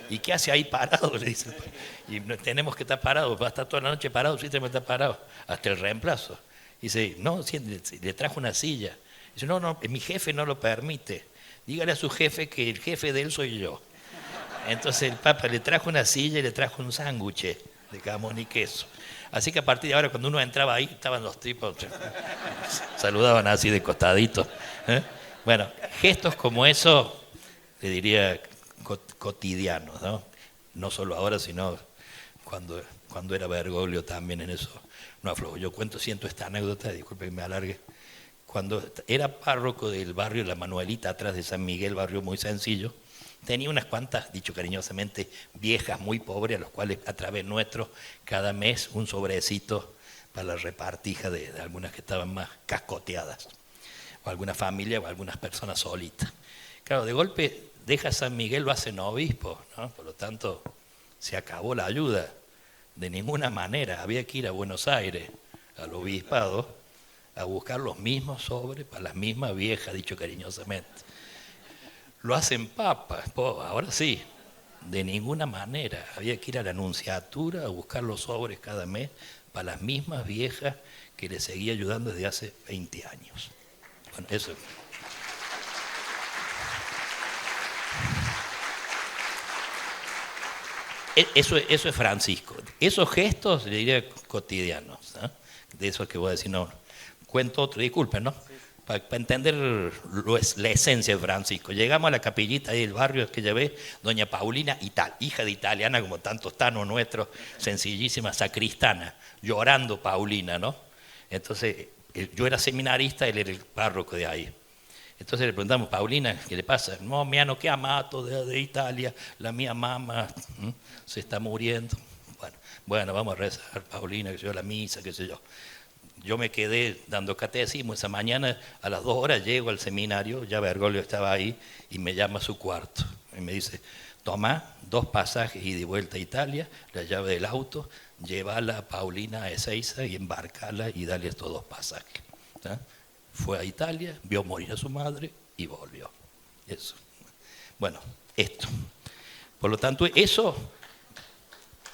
¿Y qué hace ahí parado? Le dice el Papa. Y tenemos que estar parados, va a estar toda la noche parado, sí tenemos que estar parados, hasta el reemplazo. Dice, no, sí, le trajo una silla. Dice, no, mi jefe no lo permite. Dígale a su jefe que el jefe de él soy yo. Entonces el Papa le trajo una silla y le trajo un sándwich de jamón y queso. Así que a partir de ahora, cuando uno entraba ahí, estaban los tipos, saludaban así de costadito. ¿Eh? Bueno, gestos como eso, le diría cotidianos, ¿no? No solo ahora, sino cuando era Bergoglio también en eso no aflojó. Yo siento esta anécdota, disculpe que me alargue. Cuando era párroco del barrio La Manuelita, atrás de San Miguel, barrio muy sencillo, tenía unas cuantas, dicho cariñosamente, viejas muy pobres, a los cuales a través nuestro, cada mes un sobrecito para la repartija de algunas que estaban más cascoteadas, o alguna familia o algunas personas solitas. Claro, de golpe deja San Miguel, lo hacen obispo, ¿no? Por lo tanto se acabó la ayuda. De ninguna manera, había que ir a Buenos Aires, al obispado, a buscar los mismos sobres para las mismas viejas, dicho cariñosamente. Lo hacen papas, ahora sí, de ninguna manera. Había que ir a la nunciatura a buscar los sobres cada mes para las mismas viejas que le seguía ayudando desde hace 20 años. Bueno, eso. Eso es Francisco. Esos gestos, le diría, cotidianos, ¿no? De esos que voy a decir, no, cuento otro, disculpen, ¿no? Para entender la esencia de Francisco. Llegamos a la capillita ahí del barrio que llevé, doña Paulina, hija de italiana, como tantos tanos nuestros, sencillísima, sacristana, llorando Paulina, ¿no? Entonces, yo era seminarista, él era el párroco de ahí. Entonces le preguntamos, Paulina, ¿qué le pasa? No, mi hanno chiamato de Italia, la mía mamá se está muriendo. Bueno, vamos a rezar, Paulina, que yo la misa, qué sé yo. Yo me quedé dando catecismo. Esa mañana a las 2 horas llego al seminario, ya Bergoglio estaba ahí y me llama a su cuarto. Y me dice, toma 2 pasajes y de vuelta a Italia, la llave del auto, llévala a Paulina a Ezeiza y embarcala y dale estos 2 pasajes. ¿Sí? Fue a Italia, vio morir a su madre y volvió. Eso. Bueno, esto. Por lo tanto, eso,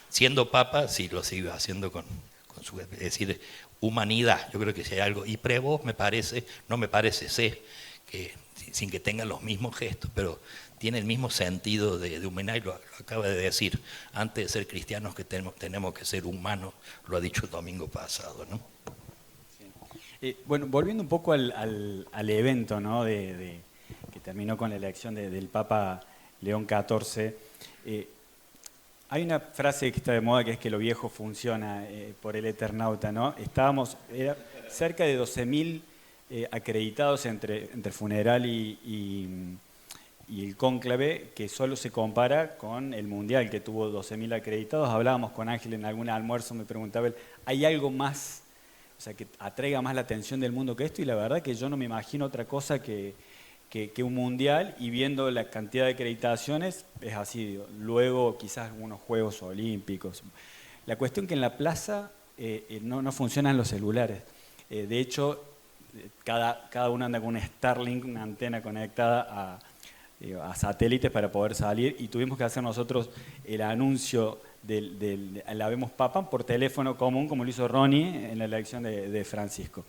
siendo papa, sí lo sigo haciendo con su, es decir, humanidad. Yo creo que si hay algo, y Prevost me parece, no me parece, sé, que sin que tengan los mismos gestos, pero tiene el mismo sentido de humanidad, y lo acaba de decir. Antes de ser cristianos que tenemos que ser humanos, lo ha dicho el domingo pasado, ¿no? Bueno, volviendo un poco al evento, ¿no? que terminó con la elección del Papa León XIV, hay una frase que está de moda que es que lo viejo funciona por el Eternauta, ¿no? Era cerca de 12.000 acreditados entre funeral y el cónclave, que solo se compara con el Mundial, que tuvo 12.000 acreditados. Hablábamos con Ángel en algún almuerzo, me preguntaba él, ¿hay algo más, o sea, que atraiga más la atención del mundo que esto? Y la verdad que yo no me imagino otra cosa que un mundial, y viendo la cantidad de acreditaciones, es así, digo. Luego quizás unos Juegos Olímpicos. La cuestión que en la plaza no funcionan los celulares. De hecho, cada uno anda con un Starlink, una antena conectada a satélites para poder salir, y tuvimos que hacer nosotros el anuncio del Habemos Papa por teléfono común, como lo hizo Ronnie en la elección de Francisco.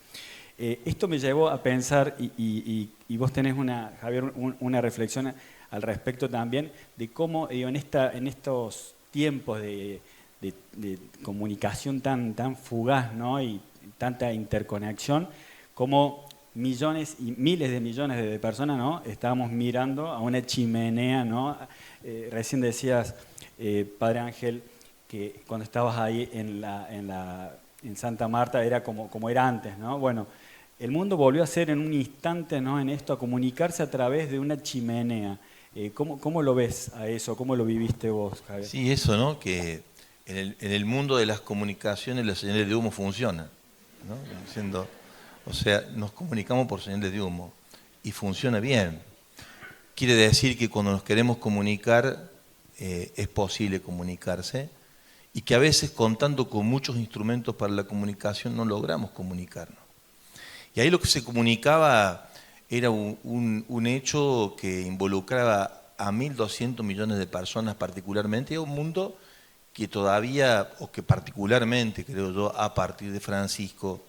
Esto me llevó a pensar, y vos tenés, Javier, una reflexión al respecto también, de cómo en estos tiempos de comunicación tan fugaz, ¿no? Y tanta interconexión, cómo millones y miles de millones de personas, ¿no? Estábamos mirando a una chimenea, ¿no? Recién decías, Padre Ángel, que cuando estabas ahí en Santa Marta era como era antes, ¿no? Bueno, el mundo volvió a ser en un instante, ¿no? En esto, a comunicarse a través de una chimenea. ¿Cómo lo ves a eso? ¿Cómo lo viviste vos, Javier? Sí, eso, ¿no? Que en el mundo de las comunicaciones las señales de humo funcionan, ¿no? Diciendo, o sea, nos comunicamos por señales de humo y funciona bien. Quiere decir que cuando nos queremos comunicar es posible comunicarse, y que a veces, contando con muchos instrumentos para la comunicación, no logramos comunicarnos. Y ahí lo que se comunicaba era un hecho que involucraba a 1.200 millones de personas particularmente, y a un mundo que todavía, o que particularmente, creo yo, a partir de Francisco,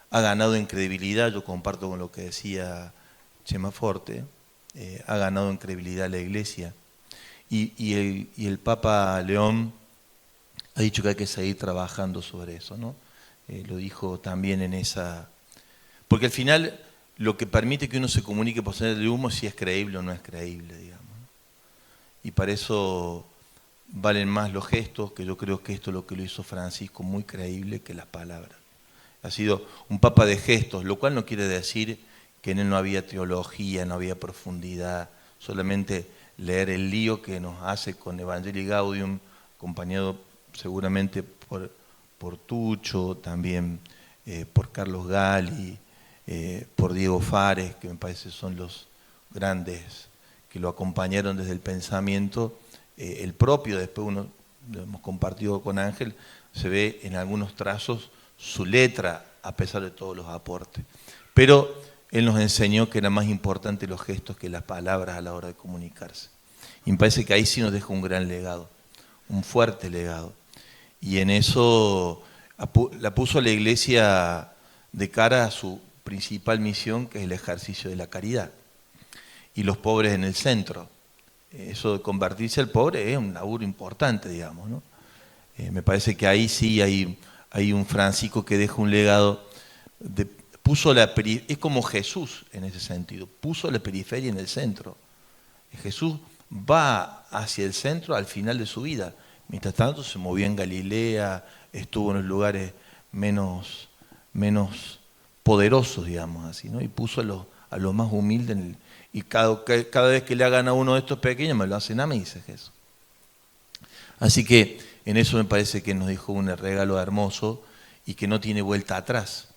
ha ganado en credibilidad. Yo comparto con lo que decía Chema Forte, ha ganado en credibilidad la Iglesia. Y el Papa León ha dicho que hay que seguir trabajando sobre eso, ¿no? Lo dijo también en esa... Porque al final lo que permite que uno se comunique por señal de humo es si es creíble o no es creíble, digamos. Y para eso valen más los gestos, que yo creo que esto es lo que lo hizo Francisco muy creíble, que las palabras. Ha sido un papa de gestos, lo cual no quiere decir que en él no había teología, no había profundidad, solamente leer el lío que nos hace con Evangelii Gaudium, acompañado seguramente por Tucho, también por Carlos Gali, por Diego Fares, que me parece son los grandes que lo acompañaron desde el pensamiento. El propio, después uno lo hemos compartido con Ángel, se ve en algunos trazos su letra, a pesar de todos los aportes. Pero él nos enseñó que era más importante los gestos que las palabras a la hora de comunicarse. Y me parece que ahí sí nos deja un gran legado, un fuerte legado. Y en eso la puso a la Iglesia de cara a su principal misión, que es el ejercicio de la caridad. Y los pobres en el centro. Eso de convertirse al pobre es un laburo importante, digamos, ¿no? Me parece que ahí sí hay un Francisco que deja un legado, es como Jesús en ese sentido, puso la periferia en el centro. Jesús va hacia el centro al final de su vida. Mientras tanto se movió en Galilea, estuvo en los lugares menos poderosos, digamos así, ¿no? Y puso a los más humildes y cada vez que le hagan a uno de estos pequeños, me lo hacen a mí, dice Jesús. Así que en eso me parece que nos dejó un regalo hermoso y que no tiene vuelta atrás.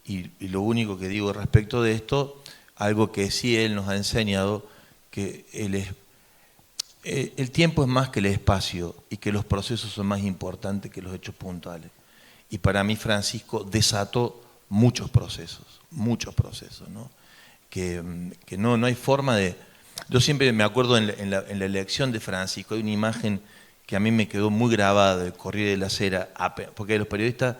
Y lo único que digo respecto de esto, algo que sí él nos ha enseñado, que el tiempo es más que el espacio y que los procesos son más importantes que los hechos puntuales. Y para mí Francisco desató muchos procesos, ¿no? Que no hay forma de... Yo siempre me acuerdo en la elección de Francisco, hay una imagen que a mí me quedó muy grabada del Corriere della Sera, porque algunos periodistas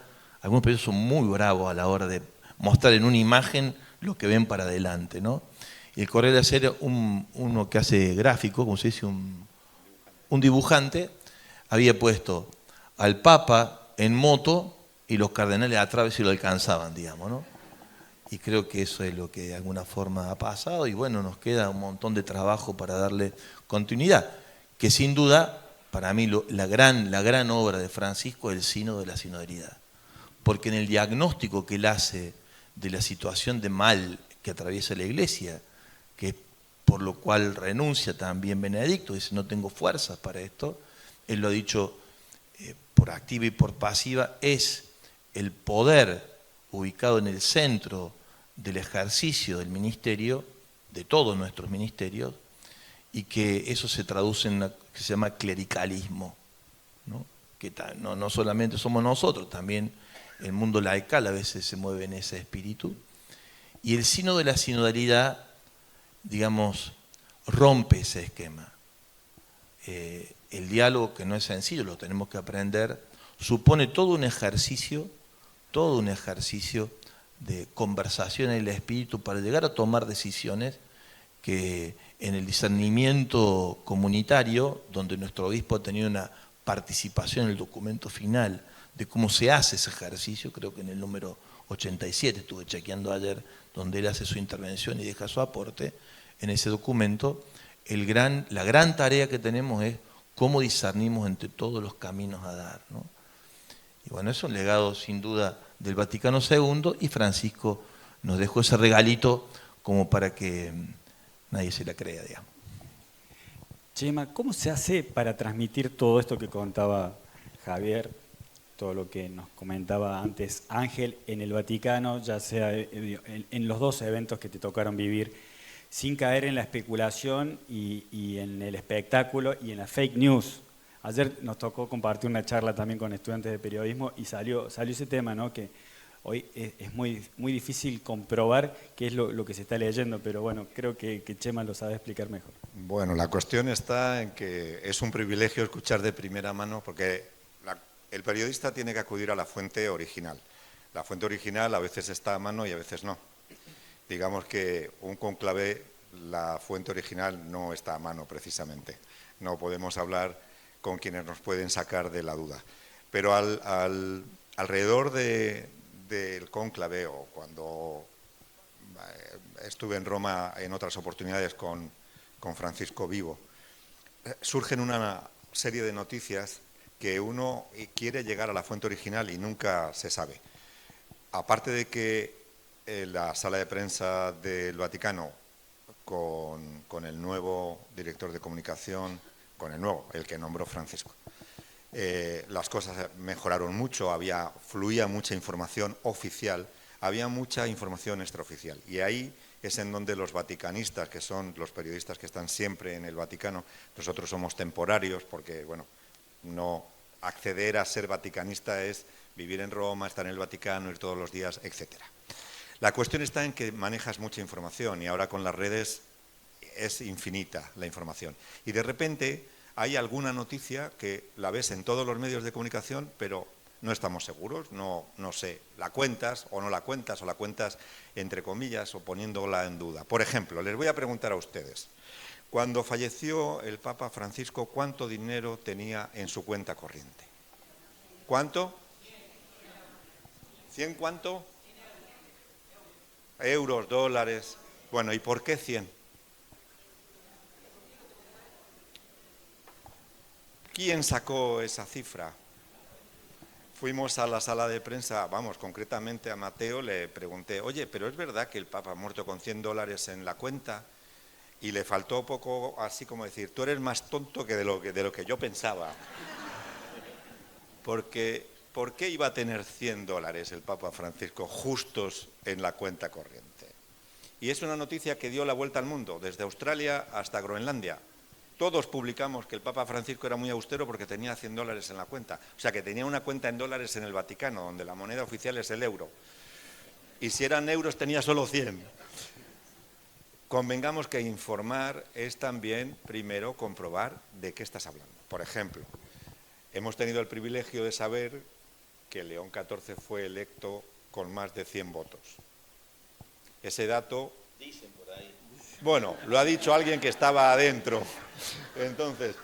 son muy bravos a la hora de mostrar en una imagen lo que ven para adelante, ¿no? Y el Corriere della Sera, uno que hace gráfico, como se dice, un dibujante, había puesto al Papa en moto y los cardenales atrás si lo alcanzaban, digamos, ¿no? Y creo que eso es lo que de alguna forma ha pasado y bueno, nos queda un montón de trabajo para darle continuidad, que sin duda, para mí la gran obra de Francisco es el sínodo de la sinodalidad, porque en el diagnóstico que él hace de la situación de mal que atraviesa la Iglesia, que por lo cual renuncia también Benedicto, dice no tengo fuerzas para esto, él lo ha dicho por activa y por pasiva, es el poder ubicado en el centro del ejercicio del ministerio, de todos nuestros ministerios, y que eso se traduce en lo que se llama clericalismo, ¿no? Que no solamente somos nosotros, también el mundo laical a veces se mueve en ese espíritu. Y el sínodo de la sinodalidad, digamos, rompe ese esquema. El diálogo, que no es sencillo, lo tenemos que aprender, supone todo un ejercicio de conversación en el espíritu para llegar a tomar decisiones que en el discernimiento comunitario, donde nuestro obispo ha tenido una participación en el documento final de cómo se hace ese ejercicio, creo que en el número 87, estuve chequeando ayer, donde él hace su intervención y deja su aporte, en ese documento, la gran tarea que tenemos es cómo discernimos entre todos los caminos a dar, ¿no? Y bueno, es un legado sin duda del Vaticano II y Francisco nos dejó ese regalito como para que nadie se la crea, digamos. Chema, ¿cómo se hace para transmitir todo esto que contaba Javier, todo lo que nos comentaba antes Ángel en el Vaticano, ya sea en los dos eventos que te tocaron vivir, sin caer en la especulación y en el espectáculo y en la fake news? Ayer nos tocó compartir una charla también con estudiantes de periodismo y salió ese tema, ¿no? Que hoy es muy difícil comprobar qué es lo que se está leyendo, pero bueno, creo que Chema lo sabe explicar mejor. Bueno, la cuestión está en que es un privilegio escuchar de primera mano, porque el periodista tiene que acudir a la fuente original. La fuente original a veces está a mano y a veces no. Digamos que un conclave, la fuente original no está a mano precisamente. No podemos hablar con quienes nos pueden sacar de la duda. Pero alrededor del cónclave, o cuando estuve en Roma en otras oportunidades con Francisco vivo, surgen una serie de noticias que uno quiere llegar a la fuente original y nunca se sabe. Aparte de que la sala de prensa del Vaticano con el nuevo director de comunicación, el que nombró Francisco. Las cosas mejoraron mucho, fluía mucha información oficial, había mucha información extraoficial. Y ahí es en donde los vaticanistas, que son los periodistas que están siempre en el Vaticano, nosotros somos temporarios porque, bueno, no acceder a ser vaticanista es vivir en Roma, estar en el Vaticano, ir todos los días, etcétera. La cuestión está en que manejas mucha información y ahora con las redes es infinita la información. Y de repente hay alguna noticia que la ves en todos los medios de comunicación, pero no estamos seguros, no sé, la cuentas o no la cuentas, o la cuentas entre comillas o poniéndola en duda. Por ejemplo, les voy a preguntar a ustedes, cuando falleció el Papa Francisco, ¿cuánto dinero tenía en su cuenta corriente? ¿Cuánto? ¿100 cuánto? Euros, dólares. Bueno, ¿y por qué 100? ¿Quién sacó esa cifra? Fuimos a la sala de prensa, concretamente a Mateo, le pregunté, oye, ¿pero es verdad que el Papa ha muerto con 100 dólares en la cuenta? Y le faltó poco, así como decir, tú eres más tonto que de lo que yo pensaba. Porque, ¿por qué iba a tener 100 dólares el Papa Francisco justos en la cuenta corriente? Y es una noticia que dio la vuelta al mundo, desde Australia hasta Groenlandia. Todos publicamos que el Papa Francisco era muy austero porque tenía 100 dólares en la cuenta. O sea, que tenía una cuenta en dólares en el Vaticano, donde la moneda oficial es el euro. Y si eran euros tenía solo 100. Convengamos que informar es también, primero, comprobar de qué estás hablando. Por ejemplo, hemos tenido el privilegio de saber que León XIV fue electo con más de 100 votos. Ese dato... Dicen por ahí. Bueno, lo ha dicho alguien que estaba adentro. Entonces,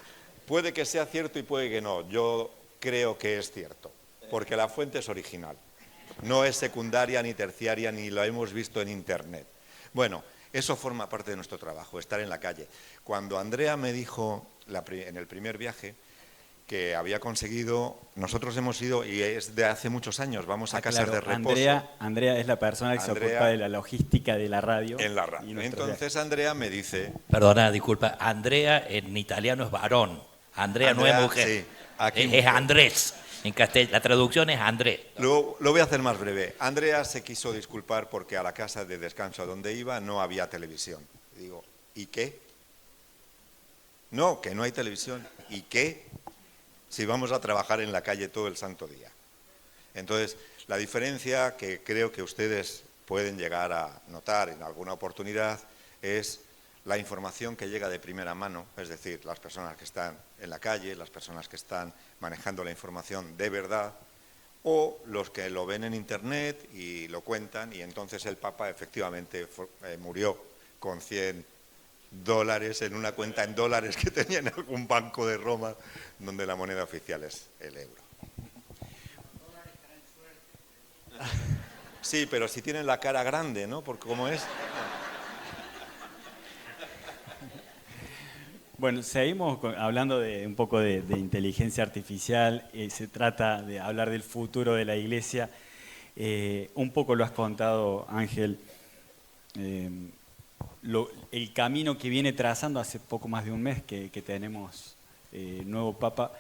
puede que sea cierto y puede que no. Yo creo que es cierto, porque la fuente es original. No es secundaria ni terciaria, ni lo hemos visto en Internet. Bueno, eso forma parte de nuestro trabajo, estar en la calle. Cuando Andrea me dijo en el primer viaje que había conseguido, nosotros hemos ido, y es de hace muchos años, vamos a casas de reposo. Andrea es la persona que se ocupa de la logística de la radio. En la radio. Entonces Andrea me dice... Perdona, disculpa, Andrea en italiano es varón, Andrea no es mujer, sí, aquí es mujer. Andrés, en castellano la traducción es Andrés. Lo voy a hacer más breve. Andrea se quiso disculpar porque a la casa de descanso donde iba no había televisión. Digo, ¿y qué? No, que no hay televisión. ¿Y qué? Si vamos a trabajar en la calle todo el santo día. Entonces, la diferencia que creo que ustedes pueden llegar a notar en alguna oportunidad es la información que llega de primera mano, es decir, las personas que están en la calle, las personas que están manejando la información de verdad, o los que lo ven en Internet y lo cuentan, y entonces el Papa efectivamente murió con 100 dólares en una cuenta en dólares que tenía en algún banco de Roma, donde la moneda oficial es el euro. Sí, pero si tienen la cara grande, ¿no? Porque ¿cómo es? Bueno, seguimos hablando de un poco de inteligencia artificial. Se trata de hablar del futuro de la Iglesia. Un poco lo has contado, Ángel. El camino que viene trazando hace poco más de un mes que tenemos nuevo Papa.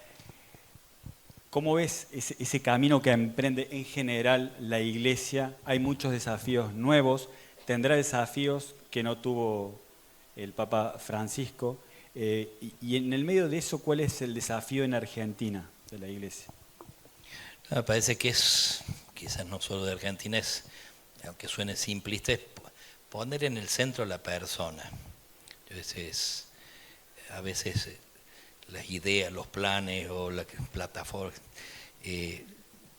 ¿Cómo ves ese camino que emprende en general la Iglesia? Hay muchos desafíos nuevos, tendrá desafíos que no tuvo el Papa Francisco. Y en el medio de eso, ¿cuál es el desafío en Argentina de la Iglesia? Me parece que es, quizás no solo de Argentina, es, aunque suene simplista, es poner en el centro a la persona. Entonces, a veces las ideas, los planes o la plataforma,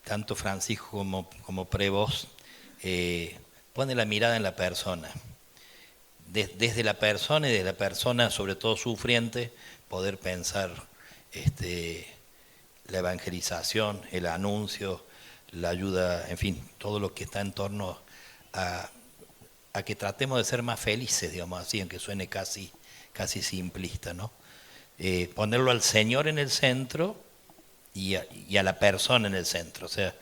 tanto Francisco como Prevost, pone la mirada en la persona. Desde la persona y de la persona, sobre todo sufriente, poder pensar la evangelización, el anuncio, la ayuda, en fin, todo lo que está en torno a que tratemos de ser más felices, digamos así, aunque suene casi simplista, ¿no? Ponerlo al Señor en el centro y a la persona en el centro. O sea,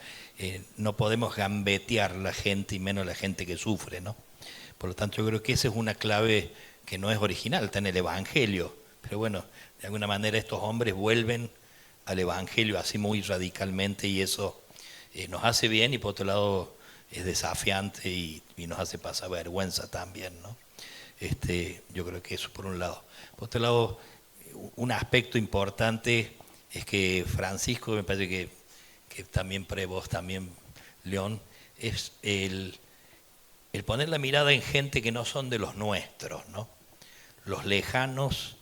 no podemos gambetear la gente y menos la gente que sufre, ¿no? Por lo tanto, yo creo que esa es una clave que no es original, está en el Evangelio. Pero bueno, de alguna manera estos hombres vuelven al Evangelio así muy radicalmente y eso nos hace bien y por otro lado es desafiante y nos hace pasar vergüenza también, ¿no? Yo creo que eso por un lado. Por otro lado, un aspecto importante es que Francisco, me parece que también vos, también León, es el poner la mirada en gente que no son de los nuestros, ¿no? Los lejanos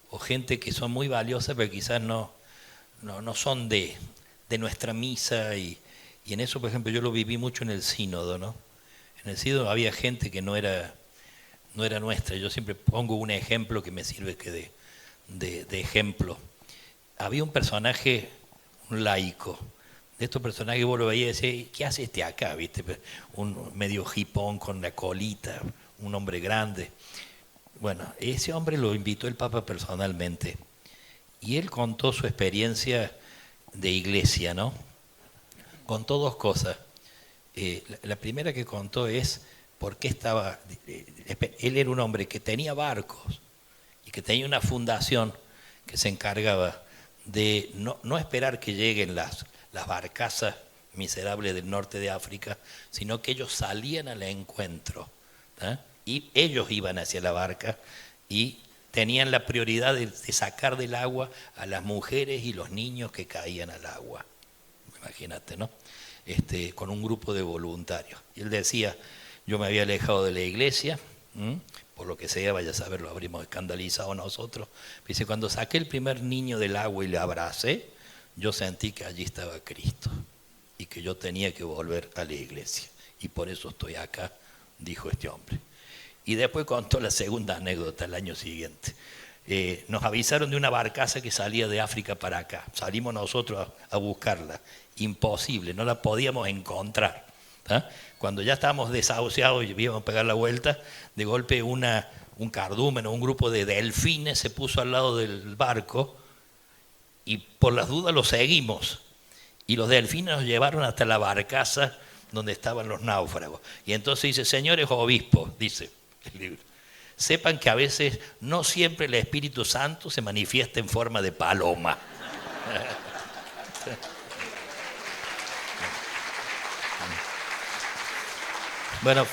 o gente que son muy valiosas pero quizás no son de nuestra misa y en eso, por ejemplo, yo lo viví mucho en el sínodo, ¿no? En el sínodo había gente que no era nuestra. Yo siempre pongo un ejemplo que me sirve que de ejemplo. Había un personaje, un laico, de estos personajes vos lo veías y decías, ¿qué hace este acá? ¿Viste? Un medio hipón con la colita, un hombre grande. Bueno, ese hombre lo invitó el Papa personalmente y él contó su experiencia de iglesia, ¿no? Contó dos cosas. La primera que contó es por qué estaba... Él era un hombre que tenía barcos y que tenía una fundación que se encargaba de no esperar que lleguen las barcazas miserables del norte de África, sino que ellos salían al encuentro, ¿eh? Y ellos iban hacia la barca y tenían la prioridad de sacar del agua a las mujeres y los niños que caían al agua. Imagínate, ¿no? Con un grupo de voluntarios. Y él decía, yo me había alejado de la iglesia, por lo que sea, vaya a saber, lo habríamos escandalizado nosotros. Dice, cuando saqué el primer niño del agua y le abracé, yo sentí que allí estaba Cristo y que yo tenía que volver a la iglesia. Y por eso estoy acá, dijo este hombre. Y después contó la segunda anécdota el año siguiente. Nos avisaron de una barcaza que salía de África para acá. Salimos nosotros a buscarla. Imposible, no la podíamos encontrar. ¿Ah? Cuando ya estábamos desahuciados y íbamos a pegar la vuelta, de golpe un cardúmeno, un grupo de delfines se puso al lado del barco y por las dudas lo seguimos. Y los delfines nos llevaron hasta la barcaza donde estaban los náufragos. Y entonces dice, señores obispos, dice el libro, sepan que a veces no siempre el Espíritu Santo se manifiesta en forma de paloma. Bueno,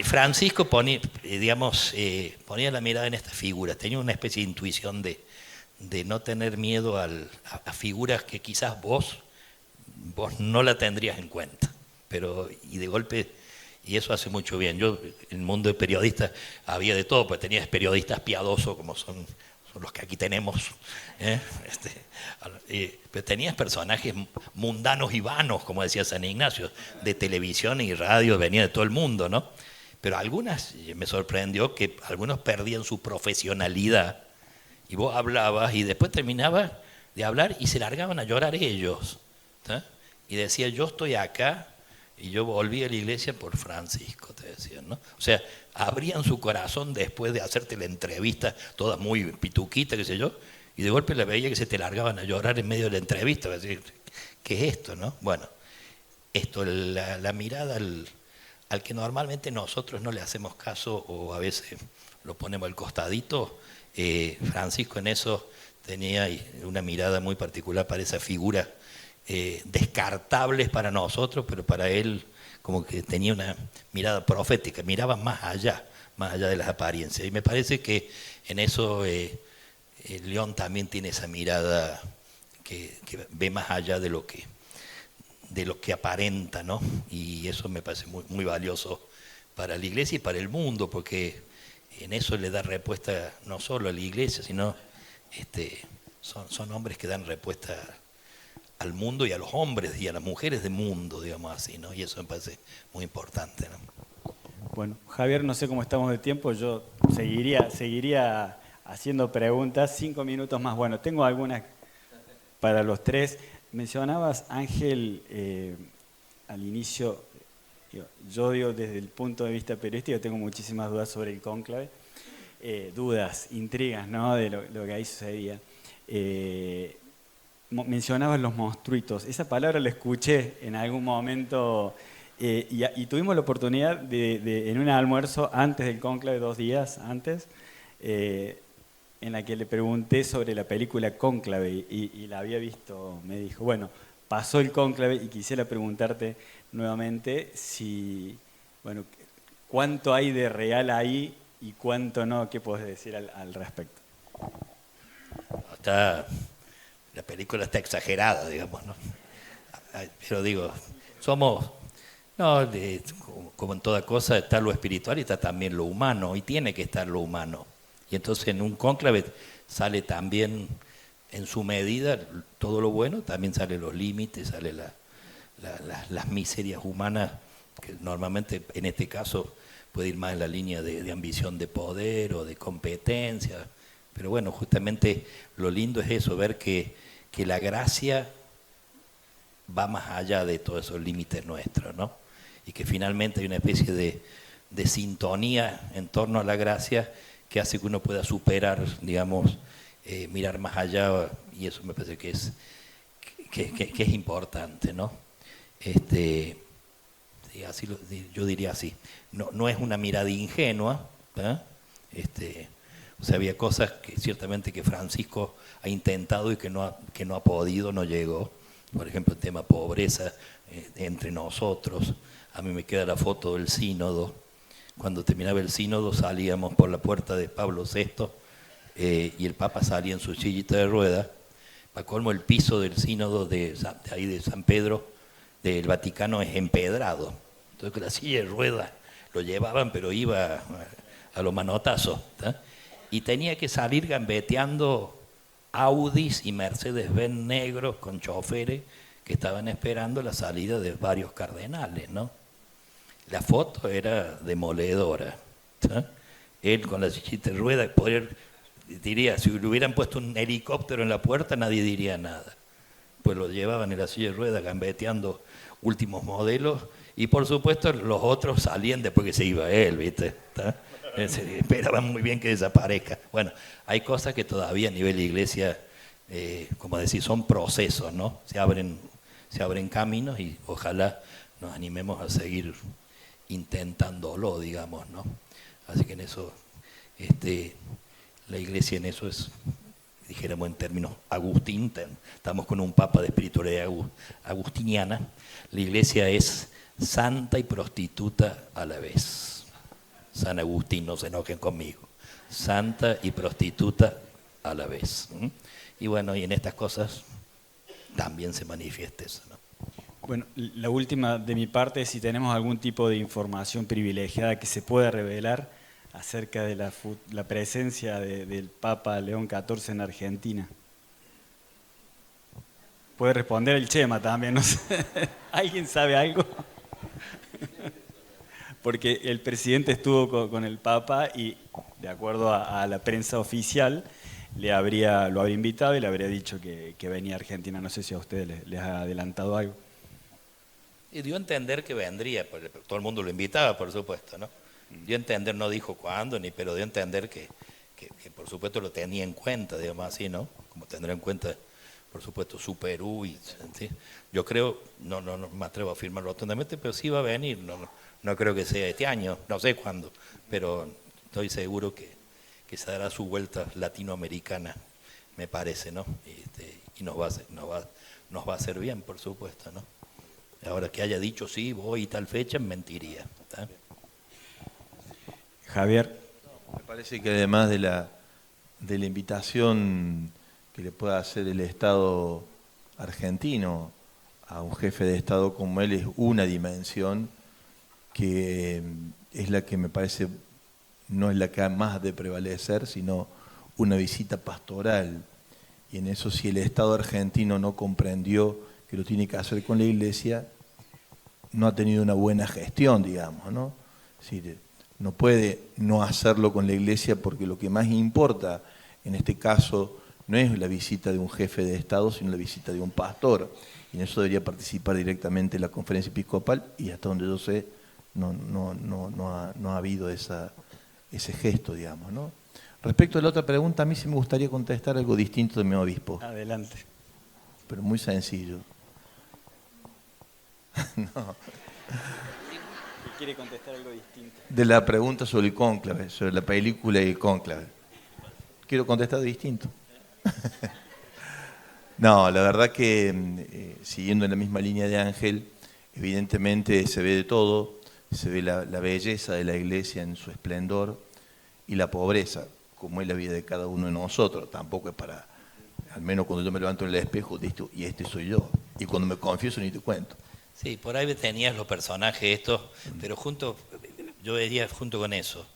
Francisco ponía la mirada en estas figuras, tenía una especie de intuición de no tener miedo a figuras que quizás vos no la tendrías en cuenta, pero y de golpe, y eso hace mucho bien. Yo, en el mundo de periodistas, había de todo, pues tenías periodistas piadosos como son los que aquí tenemos, pero tenías personajes mundanos y vanos, como decía San Ignacio, de televisión y radio, venía de todo el mundo, ¿no? Pero algunas, me sorprendió que algunos perdían su profesionalidad y vos hablabas y después terminabas de hablar y se largaban a llorar ellos, ¿sí? Y decía, yo estoy acá y yo volví a la iglesia por Francisco, te decían, ¿no? O sea, abrían su corazón después de hacerte la entrevista, todas muy pituquitas, qué sé yo, y de golpe le veía que se te largaban a llorar en medio de la entrevista, decir, ¿qué es esto, no? Bueno, esto, la mirada al que normalmente nosotros no le hacemos caso o a veces lo ponemos al costadito, Francisco en eso tenía una mirada muy particular para esa figura, descartables para nosotros, pero para él como que tenía una mirada profética, miraba más allá de las apariencias. Y me parece que en eso León también tiene esa mirada que ve más allá de lo que aparenta, ¿no? Y eso me parece muy, muy valioso para la iglesia y para el mundo, porque en eso le da respuesta no solo a la iglesia, sino son hombres que dan respuesta al mundo y a los hombres y a las mujeres del mundo, digamos así, ¿no? Y eso me parece muy importante, ¿no? Bueno, Javier, no sé cómo estamos de tiempo, yo seguiría haciendo preguntas, 5 minutos más. Bueno, tengo algunas para los tres. Mencionabas, Ángel, al inicio, yo digo desde el punto de vista periodístico, tengo muchísimas dudas sobre el cónclave, dudas, intrigas, ¿no?, de lo que ahí sucedía. Mencionabas los monstruitos, esa palabra la escuché en algún momento Y tuvimos la oportunidad en un almuerzo antes del cónclave, 2 días antes, en la que le pregunté sobre la película Cónclave y la había visto. Me dijo, bueno, pasó el cónclave y quisiera preguntarte nuevamente si, bueno, cuánto hay de real ahí y cuánto no. ¿Qué podés decir al respecto? La película está exagerada, digamos, ¿no? Pero digo, somos, no, como en toda cosa, está lo espiritual y está también lo humano, y tiene que estar lo humano. Y entonces en un cónclave sale también, en su medida, todo lo bueno, también salen los límites, sale las miserias humanas, que normalmente en este caso puede ir más en la línea de ambición de poder o de competencia. Pero bueno, justamente lo lindo es eso, ver que la gracia va más allá de todos esos límites nuestros, ¿no? Y que finalmente hay una especie de sintonía en torno a la gracia que hace que uno pueda superar, digamos, mirar más allá, y eso me parece que es importante, ¿no? Sí, yo diría así. No es una mirada ingenua, ¿eh? O sea, había cosas que ciertamente que Francisco ha intentado y que no ha podido, no llegó. Por ejemplo, el tema pobreza entre nosotros. A mí me queda la foto del sínodo. Cuando terminaba el sínodo salíamos por la puerta de Pablo VI y el Papa salía en su sillita de rueda. Para colmo, el piso del sínodo de ahí de San Pedro, del Vaticano, es empedrado. Entonces con la silla de rueda lo llevaban, pero iba a los manotazos, ¿tá? Y tenía que salir gambeteando Audis y Mercedes-Benz negros con choferes que estaban esperando la salida de varios cardenales, ¿no? La foto era demoledora, ¿sí? Él con la sillita de ruedas, diría, si le hubieran puesto un helicóptero en la puerta nadie diría nada. Pues lo llevaban en la silla de ruedas gambeteando últimos modelos y por supuesto los otros salían después que se iba él, ¿viste? ¿Tá? Esperaban muy bien que desaparezca. Bueno, hay cosas que todavía a nivel de iglesia, como decir, son procesos, ¿no? Se abren caminos y ojalá nos animemos a seguir intentándolo, digamos, ¿no? Así que en eso, la iglesia en eso es, dijéramos en términos Agustín, estamos con un papa de espiritualidad agustiniana, la iglesia es santa y prostituta a la vez. San Agustín, no se enojen conmigo, santa y prostituta a la vez. Y bueno, y en estas cosas también se manifiesta eso, ¿no? Bueno, la última de mi parte es si tenemos algún tipo de información privilegiada que se pueda revelar acerca de la presencia del Papa León XIV en Argentina. Puede responder el Chema también, no sé. ¿Alguien sabe algo? Porque el presidente estuvo con el Papa y, de acuerdo a la prensa oficial, lo habría invitado y le habría dicho que venía a Argentina. No sé si a ustedes les ha adelantado algo. Y dio a entender que vendría, porque todo el mundo lo invitaba, por supuesto, ¿no? Dio a entender, no dijo cuándo, pero dio a entender que por supuesto lo tenía en cuenta, digamos así, ¿no? Como tendrá en cuenta, por supuesto, su Perú. ¿Sí? Yo creo, no me atrevo a afirmar rotundamente, pero sí va a venir, no creo que sea este año, no sé cuándo, pero estoy seguro que se dará su vuelta latinoamericana, me parece, ¿no? Y nos va a hacer bien, por supuesto, ¿no? Ahora que haya dicho sí, voy y tal fecha, mentiría. ¿Tá? Javier. Me parece que además de la invitación que le pueda hacer el Estado argentino a un jefe de Estado como él, es una dimensión que es la que me parece no es la que más ha de prevalecer, sino una visita pastoral. Y en eso, si el Estado argentino no comprendió que lo tiene que hacer con la Iglesia, no ha tenido una buena gestión, digamos, ¿no? Es decir, no puede no hacerlo con la Iglesia porque lo que más importa en este caso no es la visita de un jefe de Estado, sino la visita de un pastor. Y en eso debería participar directamente la conferencia episcopal y hasta donde yo sé no ha habido ese gesto, digamos, ¿no? Respecto a la otra pregunta, a mí sí me gustaría contestar algo distinto de mi obispo. Adelante. Pero muy sencillo. No. Y quiere contestar algo distinto. De la pregunta sobre el cónclave, sobre la película y el cónclave. Quiero contestar distinto. No, la verdad que siguiendo en la misma línea de Ángel, evidentemente se ve de todo, se ve la belleza de la iglesia en su esplendor y la pobreza, como es la vida de cada uno de nosotros. Tampoco es para, al menos cuando yo me levanto en el espejo, y este soy yo. Y cuando me confieso ni te cuento. Sí, por ahí tenías los personajes estos, pero yo veía junto con eso,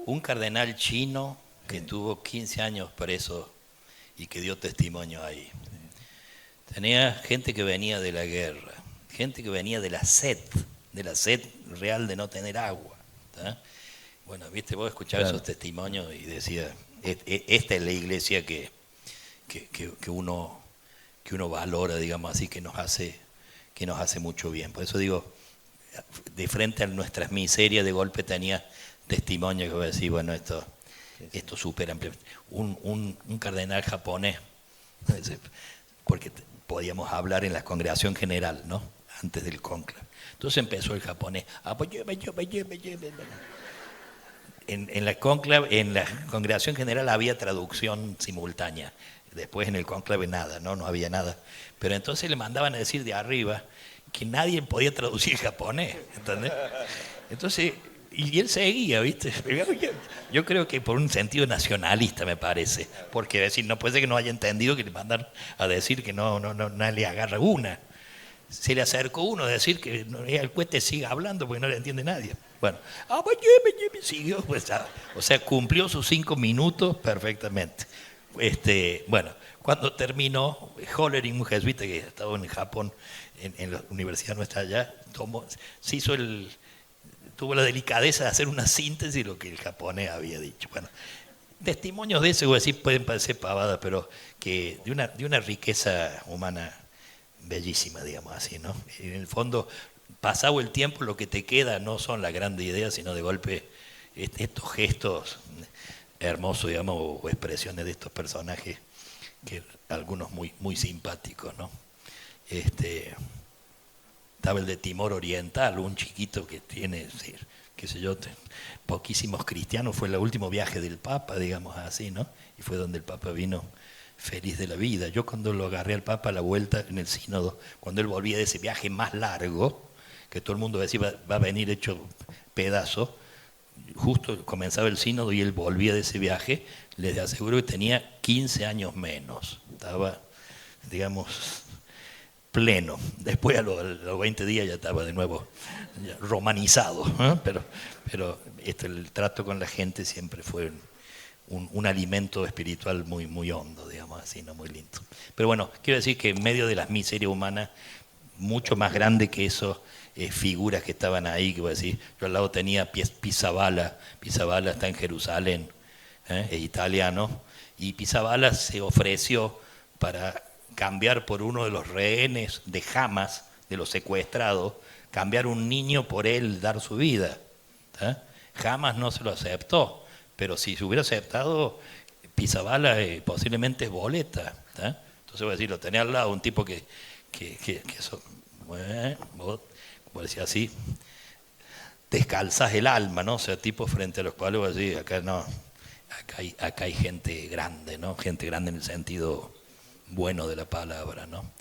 un cardenal chino que tuvo 15 años preso y que dio testimonio ahí. Tenía gente que venía de la guerra, gente que venía de la sed real de no tener agua. ¿Tá? Bueno, viste, vos escuchabas esos testimonios y decías, esta es la iglesia que uno valora, digamos así, que nos hace mucho bien. Por eso digo, de frente a nuestras miserias, de golpe tenía testimonio que voy a decir, bueno, esto supera ampliamente. Un cardenal japonés, porque podíamos hablar en la congregación general, ¿no? Antes del cónclave. Entonces empezó el japonés. En la congregación general había traducción simultánea. Después en el cónclave nada, no había nada. Pero entonces le mandaban a decir de arriba que nadie podía traducir el japonés, ¿entendés? Entonces, y él seguía, ¿viste? Yo creo que por un sentido nacionalista, me parece. Porque decir, no puede ser que no haya entendido que le mandan a decir que no le agarra una. Se le acercó uno a decir que el cuete siga hablando porque no le entiende nadie. Bueno, siguió, pues, o sea, cumplió sus 5 minutos perfectamente. Bueno, cuando terminó, Hollering, un jesuita que estaba en Japón, en la universidad nuestra allá, tuvo la delicadeza de hacer una síntesis de lo que el japonés había dicho. Bueno, testimonios de eso, decir, pueden parecer pavadas, pero que de una riqueza humana bellísima, digamos así, ¿no? En el fondo, pasado el tiempo, lo que te queda no son las grandes ideas, sino de golpe estos gestos hermosos, digamos, o expresiones de estos personajes, que algunos muy, muy simpáticos, ¿no? Estaba el de Timor Oriental, un chiquito que tiene, qué sé yo, poquísimos cristianos, fue el último viaje del Papa, digamos así, ¿no? Y fue donde el Papa vino feliz de la vida. Yo cuando lo agarré al Papa a la vuelta en el sínodo, cuando él volvía de ese viaje más largo, que todo el mundo decía va a venir hecho pedazo, justo comenzaba el sínodo y él volvía de ese viaje, les aseguro que tenía 15 años menos, estaba, digamos, pleno. Después a los 20 días ya estaba de nuevo romanizado, ¿eh? Pero el trato con la gente siempre fue un alimento espiritual muy, muy hondo, digamos así, ¿no? Muy lindo. Pero bueno, quiero decir que en medio de las miserias humanas, mucho más grande que eso, figuras que estaban ahí, que voy a decir, yo al lado tenía Pizzaballa está en Jerusalén, es italiano, y Pizzaballa se ofreció para cambiar por uno de los rehenes de Hamas, de los secuestrados, cambiar un niño por él, dar su vida. Hamas no se lo aceptó, pero si se hubiera aceptado, Pizzaballa posiblemente es boleta. Entonces voy a decir, lo tenía al lado un tipo que eso, como decía así, descalzas el alma, ¿no? O sea, tipos frente a los cuales voy a decir, acá no, acá hay gente grande, ¿no? Gente grande en el sentido bueno de la palabra, ¿no?